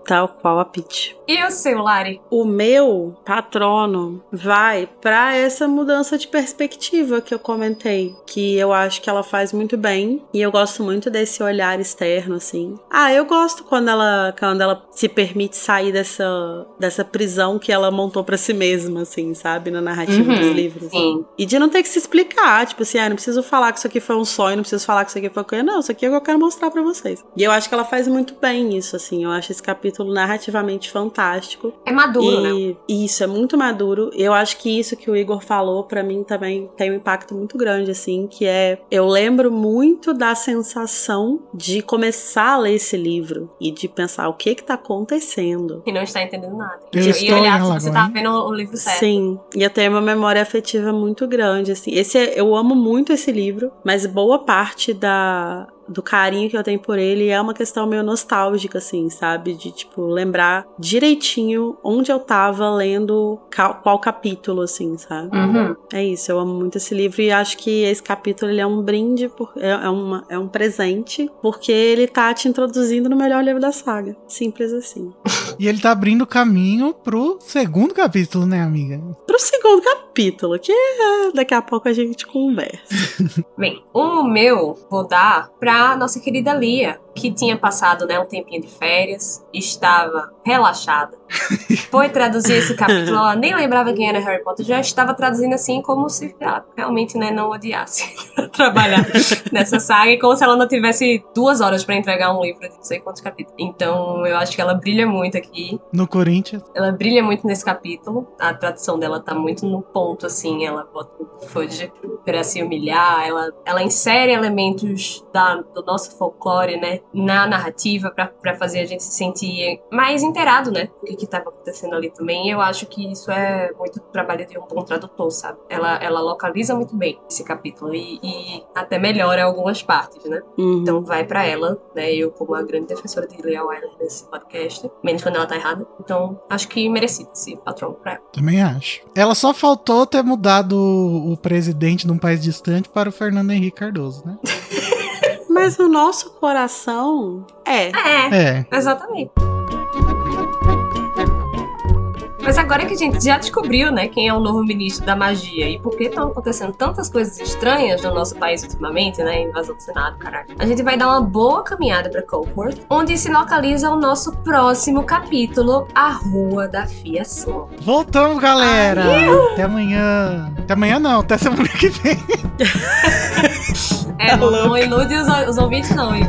Speaker 3: Tal qual a Peach.
Speaker 2: E o seu, Lari?
Speaker 3: O meu patrono vai pra essa mudança de perspectiva que eu comentei, que eu acho que ela faz muito bem, e eu gosto muito desse olhar externo, assim. Eu gosto quando ela se permite sair dessa prisão que ela montou pra si mesma, assim, sabe? Na narrativa dos livros.
Speaker 2: Sim.
Speaker 3: E de não ter que se explicar, tipo assim, não preciso falar que isso aqui foi um sonho, não preciso falar que isso aqui foi coisa, não, isso aqui é o que eu quero mostrar pra vocês. E eu acho que ela faz muito bem isso, assim, eu acho esse capítulo narrativamente fantástico.
Speaker 2: É maduro, né?
Speaker 3: Isso, é muito maduro. Eu acho que isso que o Igor falou, pra mim também tem um impacto muito grande, assim, que eu lembro muito da sensação de começar a ler esse livro e de pensar o que tá acontecendo.
Speaker 2: E não está entendendo nada.
Speaker 1: E
Speaker 2: olhar se você tá vendo o livro certo.
Speaker 3: Sim, e eu tenho uma memória afetiva muito grande, assim. Eu amo muito esse livro, mas boa parte do carinho que eu tenho por ele, é uma questão meio nostálgica, assim, sabe? De, tipo, lembrar direitinho onde eu tava lendo qual capítulo, assim, sabe? É isso, eu amo muito esse livro e acho que esse capítulo ele é um brinde, é um presente, porque ele tá te introduzindo no melhor livro da saga. Simples assim.
Speaker 1: E ele tá abrindo caminho pro segundo capítulo, né, amiga?
Speaker 3: Pro segundo capítulo, que daqui a pouco a gente conversa.
Speaker 2: Bem, o meu vou dar pra nossa querida Lia, que tinha passado, né, um tempinho de férias, estava relaxada. Foi traduzir esse capítulo, ela nem lembrava quem era Harry Potter, já estava traduzindo assim como se ela realmente, né, não odiasse trabalhar nessa saga, e como se ela não tivesse 2 horas pra entregar um livro de não sei quantos capítulos. Então eu acho que ela brilha muito aqui.
Speaker 1: No Corinthians.
Speaker 2: Ela brilha muito nesse capítulo, a tradução dela tá muito no ponto, assim, ela bota o Fudge pra se humilhar, ela insere elementos do nosso folclore, né, na narrativa pra fazer a gente se sentir mais inteirado, né, do que tava acontecendo ali também. E eu acho que isso é muito trabalho de um bom tradutor, sabe? Ela localiza muito bem esse capítulo e até melhora algumas partes, né? Então vai pra ela, né, eu como a grande defensora de Lia Wyler nesse podcast, menos quando ela tá errada. Então acho que merecido esse patrão pra ela.
Speaker 1: Também acho. Ela só faltou ter mudado o presidente de um país distante para o Fernando Henrique Cardoso, né?
Speaker 3: Mas o nosso coração
Speaker 1: É.
Speaker 2: Exatamente. Mas agora que a gente já descobriu, né, quem é o novo ministro da magia e por que estão acontecendo tantas coisas estranhas no nosso país ultimamente, né, invasão do Senado, caralho, a gente vai dar uma boa caminhada pra Coldport, onde se localiza o nosso próximo capítulo, a Rua da Fiação.
Speaker 1: Voltamos, galera! Até amanhã. Até amanhã não, até semana que vem.
Speaker 2: Não ilude os ouvintes não, Igor.